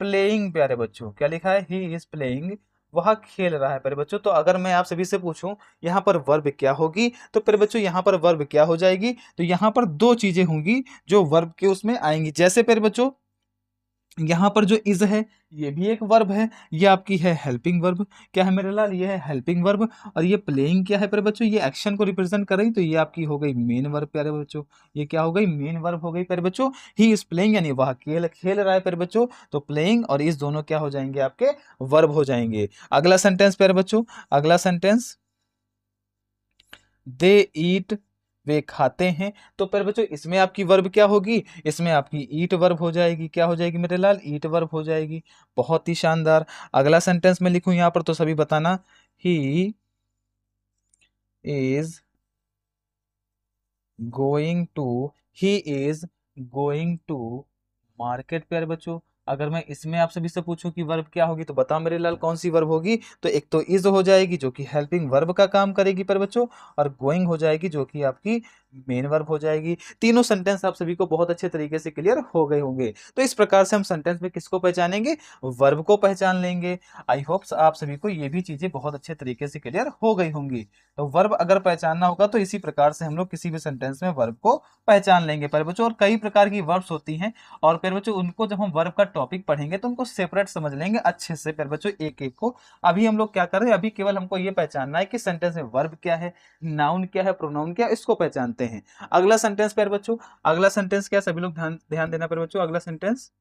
प्लेइंग। प्यारे बच्चों क्या लिखा है? ही इज प्लेइंग, वह खेल रहा है। प्यारे बच्चों तो अगर मैं आप सभी से पूछूं यहाँ पर वर्ब क्या होगी, तो प्यारे बच्चों यहाँ पर वर्ब क्या हो जाएगी? तो यहाँ पर 2 चीजें होंगी जो वर्ब के उसमें आएंगी। जैसे प्यारे बच्चों यहाँ पर जो इज है ये भी एक वर्ब है, ये आपकी है हेल्पिंग वर्ब। क्या है मेरे लाल? ये है हेल्पिंग वर्ब। और ये प्लेइंग क्या है प्यारे बच्चों? ये एक्शन को रिप्रेजेंट कर रही, तो ये आपकी हो गई मेन वर्ब प्यारे बच्चों। ये क्या हो गई? मेन वर्ब हो गई प्यारे बच्चों। ही इज प्लेइंग यानी वह खेल खेल रहा है प्यारे बच्चों। तो प्लेइंग और इस दोनों क्या हो जाएंगे? आपके वर्ब हो जाएंगे। अगला सेंटेंस प्यारे बच्चों, अगला सेंटेंस दे ईट, वे खाते हैं। तो पर बच्चों इसमें आपकी वर्ब क्या होगी? इसमें आपकी ईट वर्ब हो जाएगी। क्या हो जाएगी मेरे लाल? ईट वर्ब हो जाएगी। बहुत ही शानदार। अगला सेंटेंस में लिखूं यहां पर तो सभी बताना, he is going to, he is going to market. प्यारे बच्चों अगर मैं इसमें आप सभी से पूछूं कि वर्ब क्या होगी तो बताओ मेरे लाल कौन सी वर्ब होगी? तो एक तो इज हो जाएगी जो कि हेल्पिंग वर्ब का काम करेगी प्यारे बच्चों, और गोइंग हो जाएगी जो कि आपकी मेन वर्ब हो जाएगी। तीनों सेंटेंस आप सभी को बहुत अच्छे तरीके से क्लियर हो गए होंगे। तो इस प्रकार से हम सेंटेंस में किसको पहचानेंगे? वर्ब को पहचान लेंगे। आई होप आप सभी को ये भी चीजें बहुत अच्छे तरीके से क्लियर हो गई होंगी। तो वर्ब अगर पहचानना होगा तो इसी प्रकार से हम लोग किसी भी सेंटेंस में वर्ब को पहचान लेंगे प्यारे बच्चों। और कई प्रकार की वर्ब्स होती हैं, और प्यारे बच्चों उनको जब हम वर्ब का टॉपिक पढ़ेंगे तो उनको सेपरेट समझ लेंगे अच्छे से प्यारे बच्चों, एक एक को। अभी हम लोग क्या कर रहे हैं? अभी केवल हमको ये पहचानना है कि सेंटेंस में वर्ब क्या है, नाउन क्या है, प्रोनाउन क्या है, इसको पहचानते हैं। अगला सेंटेंस प्यारे बच्चों, अगला सेंटेंस क्या? सभी लोग ध्यान ध्यान देना प्यारे बच्चों। अगला sentence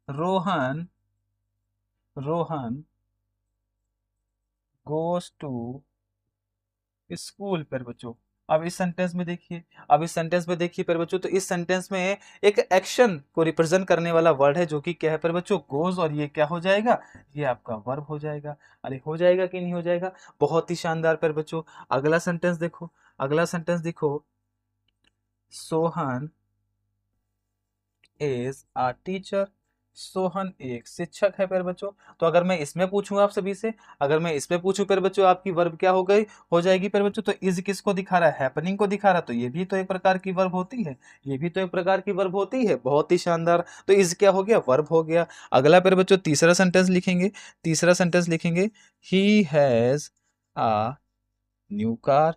Rohan, Rohan goes to school प्यारे बच्चों। अब इस सेंटेंस में देखिए, अब इस सेंटेंस में देखिए प्यारे बच्चों, तो इस सेंटेंस में एक एक्शन को रिप्रेजेंट करने वाला वर्ड है जो कि क्या है प्यारे बच्चों? गोज। और ये क्या हो जाएगा? ये आपका वर्ब हो जाएगा। अरे हो जाएगा कि नहीं हो जाएगा? बहुत ही शानदार प्यारे बच्चों। अगला सेंटेंस देखो, अगला सेंटेंस देखो, Sohan is a teacher. Sohan एक शिक्षक है प्यारे बच्चों। तो अगर मैं इसमें पूछूं आप सभी से, अगर मैं इसमें पूछूं प्यारे बच्चों आपकी वर्ब क्या हो गई? हो जाएगी प्यारे बच्चों। तो इज किसको दिखा रहा है? हैपनिंग को दिखा रहा है। तो ये भी तो एक प्रकार की वर्ब होती है, ये भी तो एक प्रकार की वर्ब होती है। बहुत ही शानदार। तो इज क्या हो गया? वर्ब हो गया। अगला प्यारे बच्चों तीसरा सेंटेंस लिखेंगे, तीसरा सेंटेंस लिखेंगे, he has a new car.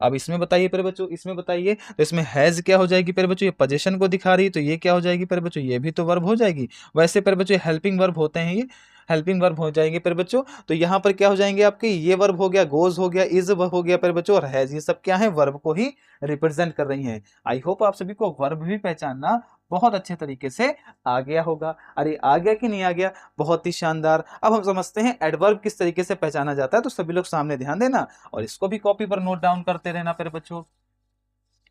अब इसमें बताइए प्यारे बच्चों, इसमें बताइए, तो इसमें हैज क्या हो जाएगी प्यारे बच्चों? ये पोजीशन को दिखा रही है, तो ये क्या हो जाएगी प्यारे बच्चों? ये भी तो वर्ब हो जाएगी। वैसे प्यारे बच्चों हेल्पिंग वर्ब होते हैं, ये हेल्पिंग वर्ब हो जाएंगे प्यारे बच्चों। तो यहाँ पर क्या हो जाएंगे आपके? ये वर्ब हो गया, गोज हो गया, इज हो गया प्यारे बच्चों, और हैज, ये सब क्या है? वर्ब को ही रिप्रेजेंट कर रही हैं। आई होप आप सभी को वर्ब भी पहचानना बहुत अच्छे तरीके से आ गया होगा। अरे आ गया कि नहीं आ गया? बहुत ही शानदार। अब हम समझते हैं एडवर्ब किस तरीके से पहचाना जाता है। तो सभी लोग सामने ध्यान देना और इसको भी कॉपी पर नोट डाउन करते रहना प्यारे बच्चों।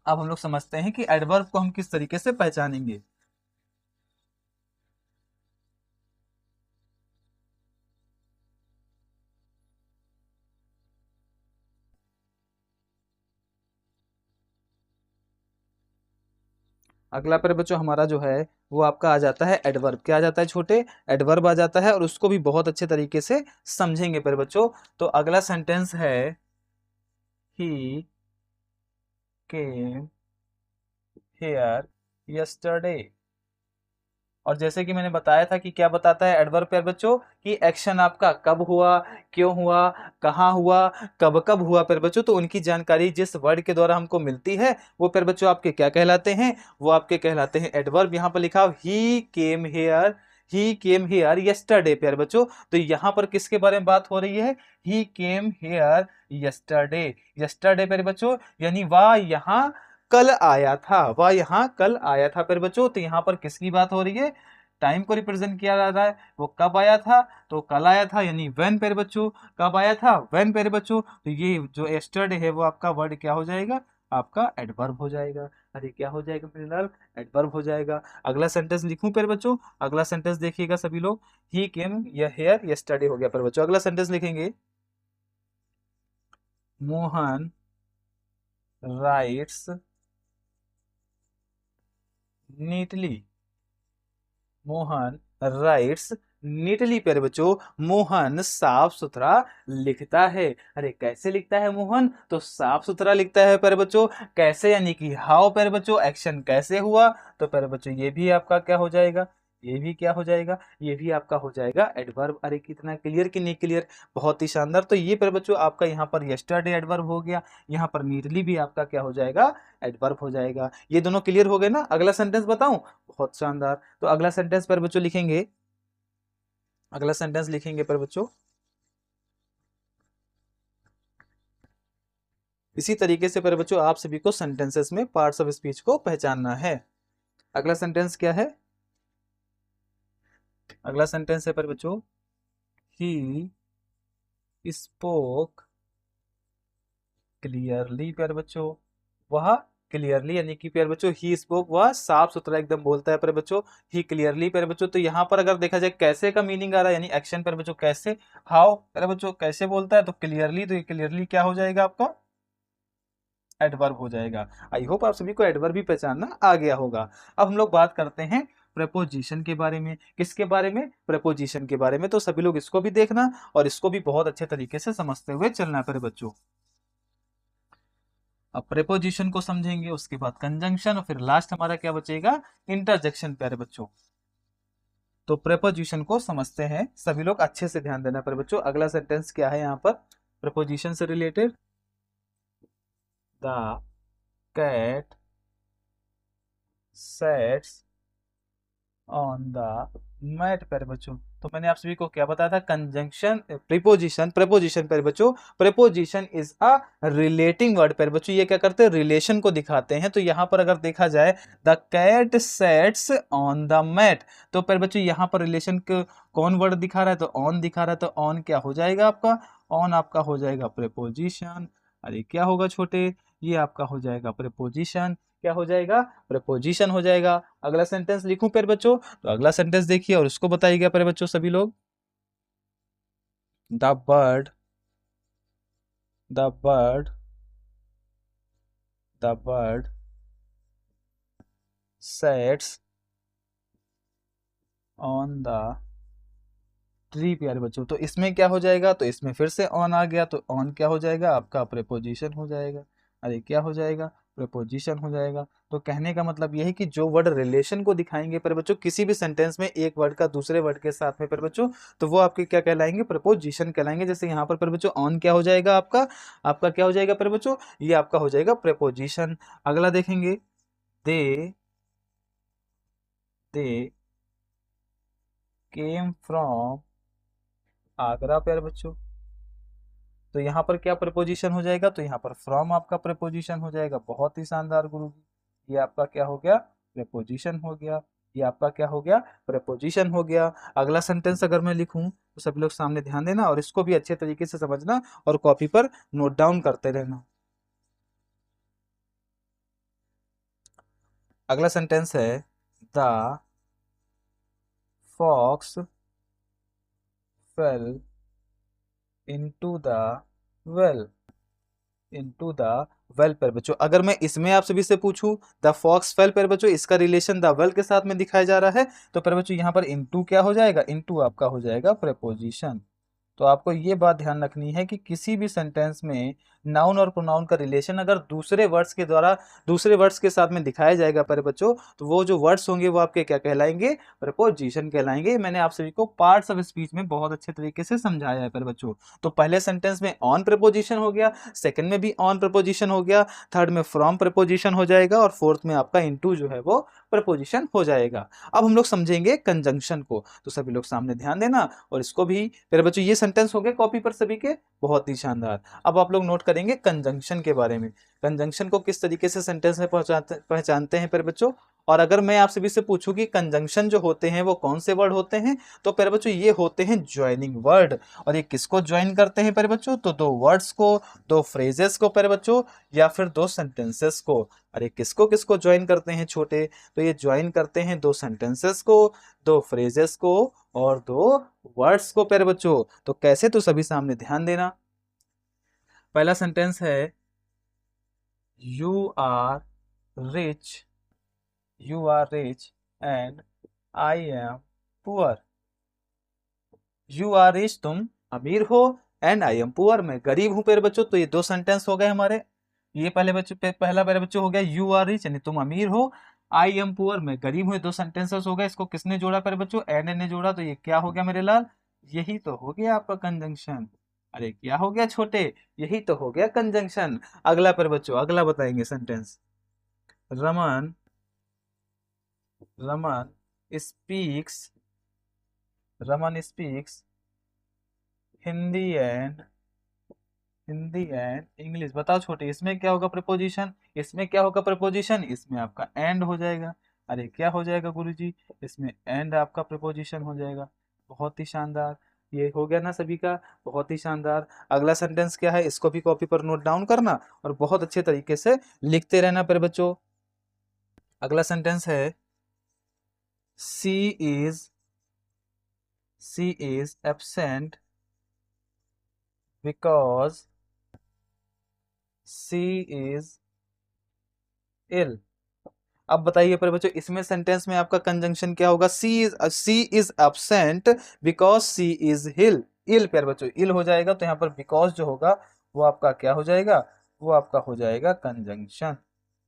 अब हम लोग समझते हैं कि एडवर्ब को हम किस तरीके से पहचानेंगे। अगला प्यारे बच्चों हमारा जो है वो आपका आ जाता है एडवर्ब। क्या आ जाता है छोटे? एडवर्ब आ जाता है, और उसको भी बहुत अच्छे तरीके से समझेंगे प्यारे बच्चों। तो अगला सेंटेंस है ही केम हेयर यस्टरडे। और जैसे कि मैंने बताया था कि क्या बताता है एडवर्ब प्यारे बच्चों? कि एक्शन आपका कब हुआ, क्यों हुआ, कहाँ हुआ, कब कब हुआ प्यारे बच्चों। तो उनकी जानकारी जिस वर्ड के द्वारा हमको मिलती है वो प्यारे बच्चों आपके क्या कहलाते हैं? वो आपके कहलाते हैं एडवर्ब। यहाँ पर लिखा he came here he came here yesterday प्यारे बच्चों। तो यहाँ पर किसके बारे में बात हो रही है? ही केम हेयर यस्टरडे। यस्टरडे प्यारे बच्चों यानी वह यहाँ कल आया था, वह यहाँ कल आया था प्यारे बच्चों। तो यहाँ पर किसकी बात हो रही है? टाइम को रिप्रेजेंट किया जा रहा है। वो कब आया था? तो कल आया था, यानी व्हेन प्यारे बच्चों। कब आया था? व्हेन प्यारे बच्चों। तो ये जो यस्टरडे है वो आपका वर्ड क्या हो जाएगा? आपका एडवर्ब हो जाएगा। अरे क्या हो जाएगा मेरे लाल? एडवर्ब हो जाएगा। अगला सेंटेंस लिखूं प्यारे बच्चों? अगला सेंटेंस देखिएगा सभी लोग। ही केम हियर यस्टरडे हो गया प्यारे बच्चों। अगला सेंटेंस लिखेंगे, Mohan rights neatly. Mohan rights neatly प्यारे बच्चों। मोहन साफ सुथरा लिखता है। अरे कैसे लिखता है मोहन? तो साफ सुथरा लिखता है प्यारे बच्चों। कैसे यानी कि हाउ प्यारे बच्चों, एक्शन कैसे हुआ? तो प्यारे बच्चों ये भी आपका क्या हो जाएगा? ये भी क्या हो जाएगा? ये भी आपका हो जाएगा एडवर्ब। अरे कितना क्लियर कि नहीं क्लियर? बहुत ही शानदार। तो ये प्यारे बच्चों आपका यहाँ पर यस्टरडे एडवर्ब हो गया, यहाँ पर नीटली भी आपका क्या हो जाएगा? एडवर्ब हो जाएगा। ये दोनों क्लियर हो गए ना? अगला सेंटेंस बताऊं? बहुत शानदार। तो अगला सेंटेंस पर बच्चों लिखेंगे, अगला सेंटेंस लिखेंगे पर बच्चों इसी तरीके से पर बच्चों आप सभी को सेंटेंसेस में पार्ट्स ऑफ स्पीच को पहचानना है। अगला सेंटेंस क्या है? अगला सेंटेंस है पर बच्चों, ही स्पोक क्लियरली प्यार बच्चों। वह क्लियरली यानी कि प्यार बच्चों ही स्पोक, वह साफ सुथरा एकदम बोलता है प्यारे बच्चों। ही क्लियरली प्यारे बच्चों। तो यहाँ पर अगर देखा जाए कैसे का मीनिंग आ रहा है, यानी एक्शन प्यारे बच्चों कैसे, हाउ प्यारे बच्चों कैसे बोलता है, तो क्लियरली। तो ये क्लियरली क्या हो जाएगा आपका? एडवर्ब हो जाएगा। आई होप आप सभी को एडवर्ब भी पहचानना आ गया होगा। अब हम लोग बात करते हैं प्रेपोजिशन के बारे में। किसके बारे में? प्रेपोजिशन के बारे में। तो सभी लोग इसको भी देखना और इसको भी बहुत अच्छे तरीके से समझते हुए चलना प्यारे बच्चों। अब प्रेपोजिशन को समझेंगे, उसके बाद कंजंक्शन, और फिर लास्ट हमारा क्या बचेगा? इंटरजेक्शन प्यारे बच्चों। तो प्रेपोजिशन को समझते हैं, सभी लोग अच्छे से ध्यान देना प्यारे बच्चों। अगला सेंटेंस क्या है यहाँ पर प्रेपोजिशन से related? The cat sets on the mat प्यारे बच्चों। तो मैंने आप सभी को क्या बताया था? कंजंक्शन, प्रीपोजिशन, प्रेपोजिशन प्यारे बच्चों। Preposition is a relating word प्यारे बच्चों। ये क्या करते हैं? रिलेशन को दिखाते हैं। तो यहाँ पर अगर देखा जाए, the cat sets on the mat, तो प्यारे बच्चों यहाँ पर रिलेशन कौन वर्ड दिखा रहा है? तो ऑन दिखा रहा है। तो ऑन क्या हो जाएगा आपका? ऑन आपका हो जाएगा प्रेपोजिशन। अरे क्या होगा छोटे? ये आपका हो जाएगा प्रेपोजिशन। क्या हो जाएगा? प्रेपोजिशन हो जाएगा। अगला सेंटेंस लिखूं प्यारे बच्चों? तो अगला सेंटेंस देखिए और उसको बताइएगा प्यारे बच्चों सभी लोग। The bird, the bird, the bird sets on the tree प्यारे बच्चों। तो इसमें क्या हो जाएगा? तो इसमें फिर से ऑन आ गया। तो ऑन क्या हो जाएगा? आपका प्रेपोजिशन हो जाएगा। अरे क्या हो जाएगा? प्रेपोजिशन हो जाएगा। तो कहने का मतलब यह है कि जो वर्ड रिलेशन को दिखाएंगे पर बच्चों किसी भी सेंटेंस में, एक वर्ड का दूसरे वर्ड के साथ में पर बच्चों, तो वो आपके क्या कहलाएंगे? प्रेपोजिशन कहलाएंगे। जैसे यहाँ पर बच्चों ऑन क्या हो जाएगा? आपका आपका क्या हो जाएगा पर बच्चों? ये आपका हो जाएगा प्रेपोजिशन। अगला देखेंगे, दे दे केम फ्रॉम आगरा प्यारे बच्चों। तो यहाँ पर क्या प्रेपोजिशन हो जाएगा? तो यहाँ पर फ्रॉम आपका प्रेपोजिशन हो जाएगा। बहुत ही शानदार गुरु जी। ये आपका क्या हो गया? प्रेपोजिशन हो गया। ये आपका क्या हो गया? प्रेपोजिशन हो गया। अगला सेंटेंस अगर मैं लिखूं तो सभी लोग सामने ध्यान देना और इसको भी अच्छे तरीके से समझना और कॉपी पर नोट डाउन करते रहना। अगला सेंटेंस है, the fox fell into the well. Into the well पर बच्चों, अगर मैं इसमें आप सभी से पूछूं द फॉक्स फेल पर बच्चों, इसका रिलेशन द वेल के साथ में दिखाया जा रहा है, तो पर बच्चों यहाँ पर इनटू क्या हो जाएगा? इनटू आपका हो जाएगा प्रेपोजिशन। तो आपको ये बात ध्यान रखनी है कि किसी भी सेंटेंस में नाउन और प्रोनाउन का रिलेशन अगर दूसरे वर्ड्स के द्वारा, दूसरे वर्ड्स के साथ में दिखाया जाएगा प्यारे बच्चों, तो वो जो वर्ड्स होंगे वो आपके क्या कहलाएंगे, प्रपोजिशन कहलाएंगे। मैंने आप सभी को पार्ट्स ऑफ स्पीच में बहुत अच्छे तरीके से समझाया है प्यारे बच्चों। तो पहले सेंटेंस में ऑन प्रपोजिशन हो गया, सेकंड में भी ऑन प्रपोजिशन हो गया, थर्ड में फ्रॉम प्रपोजिशन हो जाएगा, और फोर्थ में आपका इनटू जो है वो प्रपोजिशन हो जाएगा। अब हम लोग समझेंगे कंजंक्शन को, तो सभी लोग सामने ध्यान देना, और इसको भी मेरे बच्चों, ये सेंटेंस हो गए कॉपी पर सभी के, बहुत ही शानदार। अब आप लोग नोट करेंगे कंजंक्शन के बारे में, कंजंक्शन को किस तरीके से सेंटेंस में पहचानते हैं प्यारे बच्चों। और अगर मैं आप सभी से पूछूं कि कंजंक्शन जो होते हैं वो कौन से वर्ड होते हैं, तो प्यारे बच्चों ये होते हैं ज्वाइनिंग वर्ड। और ये किसको ज्वाइन करते हैं प्यारे बच्चों, तो दो वर्ड्स को, दो फ्रेजेस को प्यारे बच्चों, या फिर दो सेंटेंसेस को। अरे किसको किसको ज्वाइन करते हैं छोटे, तो ये ज्वाइन करते हैं दो सेंटेंसेस को, दो फ्रेजेस को, और दो वर्ड्स को प्यारे बच्चों। तो कैसे, तो सभी सामने ध्यान देना। पहला सेंटेंस है you are rich, you are rich and I am poor. You are rich, तुम अमीर हो, एंड आई एम पुअर, मैं गरीब हूं प्यारे बच्चों। तो ये दो सेंटेंस हो गए हमारे। ये पहले बच्चों पहला प्यारे बच्चों हो गया यू आर रिच यानी तुम अमीर हो, आई एम पुअर मैं गरीब हूं, दो सेंटेंसेस हो गए। इसको किसने जोड़ा प्यारे बच्चों, एंड ने जोड़ा। तो ये क्या हो गया मेरे लाल, यही तो हो गया आपका कंजंक्शन। अरे क्या हो गया छोटे, यही तो हो गया कंजंक्शन। अगला प्यारे बच्चों, अगला बताएंगे sentence, Raman, Raman speaks, Raman speaks Hindi and, Hindi and English. बताओ छोटे, इसमें क्या होगा प्रपोजिशन, इसमें क्या होगा प्रपोजिशन, इसमें आपका एंड हो जाएगा। अरे क्या हो जाएगा गुरुजी, इसमें एंड आपका प्रपोजिशन हो जाएगा। बहुत ही शानदार, ये हो गया ना सभी का, बहुत ही शानदार। अगला सेंटेंस क्या है, इसको भी कॉपी पर नोट डाउन करना और बहुत अच्छे तरीके से लिखते रहना पर बच्चों। अगला सेंटेंस है she is, she is absent because she is ill. अब बताइए पर बच्चों, इसमें सेंटेंस में आपका कंजंक्शन क्या होगा, she is absent because she is hill, ill प्यारे बच्चों, इल हो जाएगा। तो यहाँ पर बिकॉज जो होगा वो आपका क्या हो जाएगा, वो आपका हो जाएगा कंजंक्शन।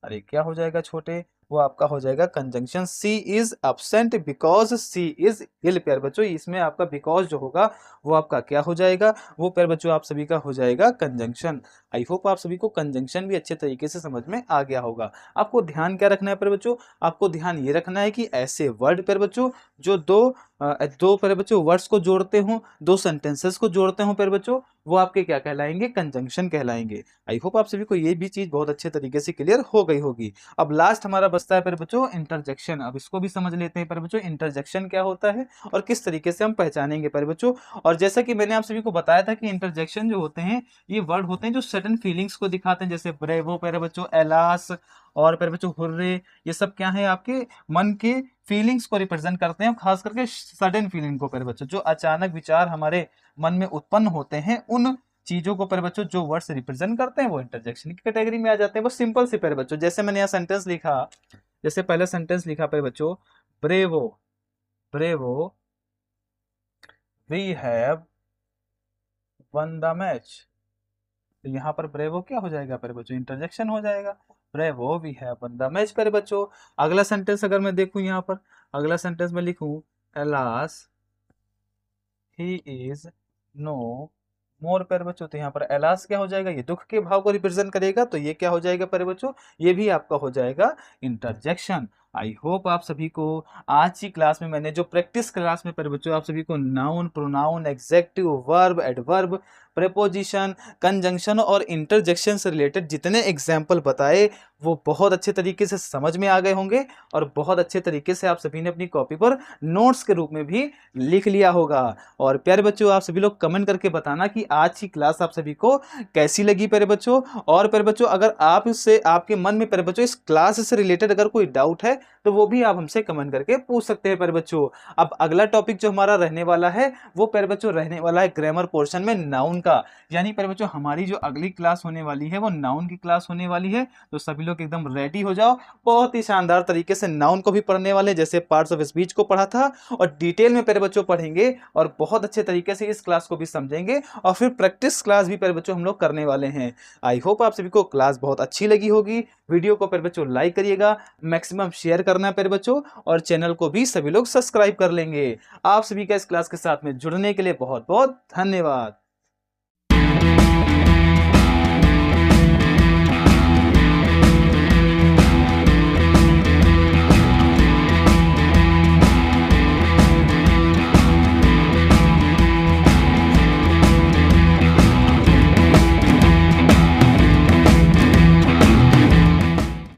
अरे क्या हो जाएगा छोटे, वो आपका हो जाएगा conjunction. She is absent because she is ill प्यारे बच्चों, इसमें आपका बिकॉज जो होगा वो आपका क्या हो जाएगा, वो प्यारे बच्चों आप सभी का हो जाएगा कंजंक्शन। आई होप आप सभी को कंजंक्शन भी अच्छे तरीके से समझ में आ गया होगा। आपको ध्यान क्या रखना है प्यारे बच्चों, आपको ध्यान ये रखना है कि ऐसे वर्ड प्यारे बच्चों जो दो प्यारे बच्चों वर्ड्स को जोड़ते हों, दो सेंटेंसेस को जोड़ते हों प्यारे बच्चों, वो आपके क्या कहलाएंगे, कंजंक्शन कहलाएंगे। आई होप आप सभी को ये भी चीज बहुत अच्छे तरीके से क्लियर हो गई होगी। अब लास्ट हमारा बचता है प्यारे बच्चों इंटरजेक्शन। अब इसको भी समझ लेते हैं प्यारे बच्चों, इंटरजेक्शन क्या होता है और किस तरीके से हम पहचानेंगे प्यारे बच्चों। और जैसा कि मैंने आप सभी को बताया था कि इंटरजेक्शन जो होते हैं ये वर्ड होते हैं जो सडन फीलिंग्स को दिखाते हैं, जैसे ब्रेवो प्यारे बच्चों, एलास और प्यारे बच्चों हुर्रे, ये सब क्या है आपके मन के फीलिंग्स को रिप्रेजेंट करते हैं, खास करके सडन फीलिंग को प्यारे बच्चों, जो अचानक विचार हमारे मन में उत्पन्न होते हैं, उन चीजों को प्यारे बच्चों जो वर्ड्स रिप्रेजेंट करते हैं वो इंटरजेक्शन की कैटेगरी में आ जाते हैं। वो सिंपल सी प्यारे बच्चों, जैसे मैंने यहाँ सेंटेंस लिखा, जैसे पहला सेंटेंस लिखा प्यारे बच्चों, bravo, bravo we have won the match. तो यहाँ पर ब्रेवो क्या हो जाएगा प्यारे बच्चों, इंटरजेक्शन हो जाएगा। Bravo we have won the match प्यारे बच्चों। अगला सेंटेंस अगर मैं देखूं यहाँ पर, अगला सेंटेंस में लिखूं, एलास ही इज नो मोर प्यारे बच्चों। तो यहाँ पर एलास क्या हो जाएगा, ये दुख के भाव को रिप्रेजेंट करेगा, तो ये क्या हो जाएगा प्यारे बच्चों, ये भी आपका हो जाएगा इंटरजेक्शन। आई होप आप सभी को आज की क्लास में, मैंने जो प्रैक्टिस क्लास में प्यारे बच्चों आप सभी को noun, pronoun, executive, verb, adverb, preposition, conjunction और इंटरजेक्शन से रिलेटेड जितने एग्जाम्पल बताए वो बहुत अच्छे तरीके से समझ में आ गए होंगे, और बहुत अच्छे तरीके से आप सभी ने अपनी कॉपी पर नोट्स के रूप में भी लिख लिया होगा। और प्यारे बच्चों आप सभी लोग कमेंट करके बताना कि आज की क्लास आप सभी को कैसी लगी प्यारे बच्चों। और प्यारे बच्चों अगर आप इससे, आपके मन में प्यारे बच्चों इस क्लास से रिलेटेड अगर कोई डाउट है तो वो भी आप हमसे कमेंट करके पूछ सकते हैं प्यारे बच्चों। अब अगला टॉपिक जो हमारा रहने वाला है वो प्यारे बच्चों रहने वाला है ग्रामर पोर्शन में नाउन का। यानी प्यारे बच्चों हमारी जो अगली क्लास होने वाली है वो नाउन की क्लास होने वाली है। तो सभी लोग एकदम रेडी हो जाओ, बहुत ही शानदार तरीके से नाउन को भी पढ़ने वाले, जैसे पार्ट्स ऑफ स्पीच को पढ़ा था, और डिटेल में प्यारे बच्चों पढ़ेंगे और बहुत अच्छे तरीके से इस क्लास को भी समझेंगे, और फिर प्रैक्टिस क्लास भी प्यारे बच्चों हम लोग करने वाले हैं। आई होप आप सभी को क्लास बहुत अच्छी लगी होगी। वीडियो को प्यारे बच्चों लाइक करिएगा, मैक्सिमम शेयर करना प्यारे बच्चों, और चैनल को भी सभी लोग सब्सक्राइब कर लेंगे। आप सभी का इस क्लास के साथ में जुड़ने के लिए बहुत बहुत धन्यवाद।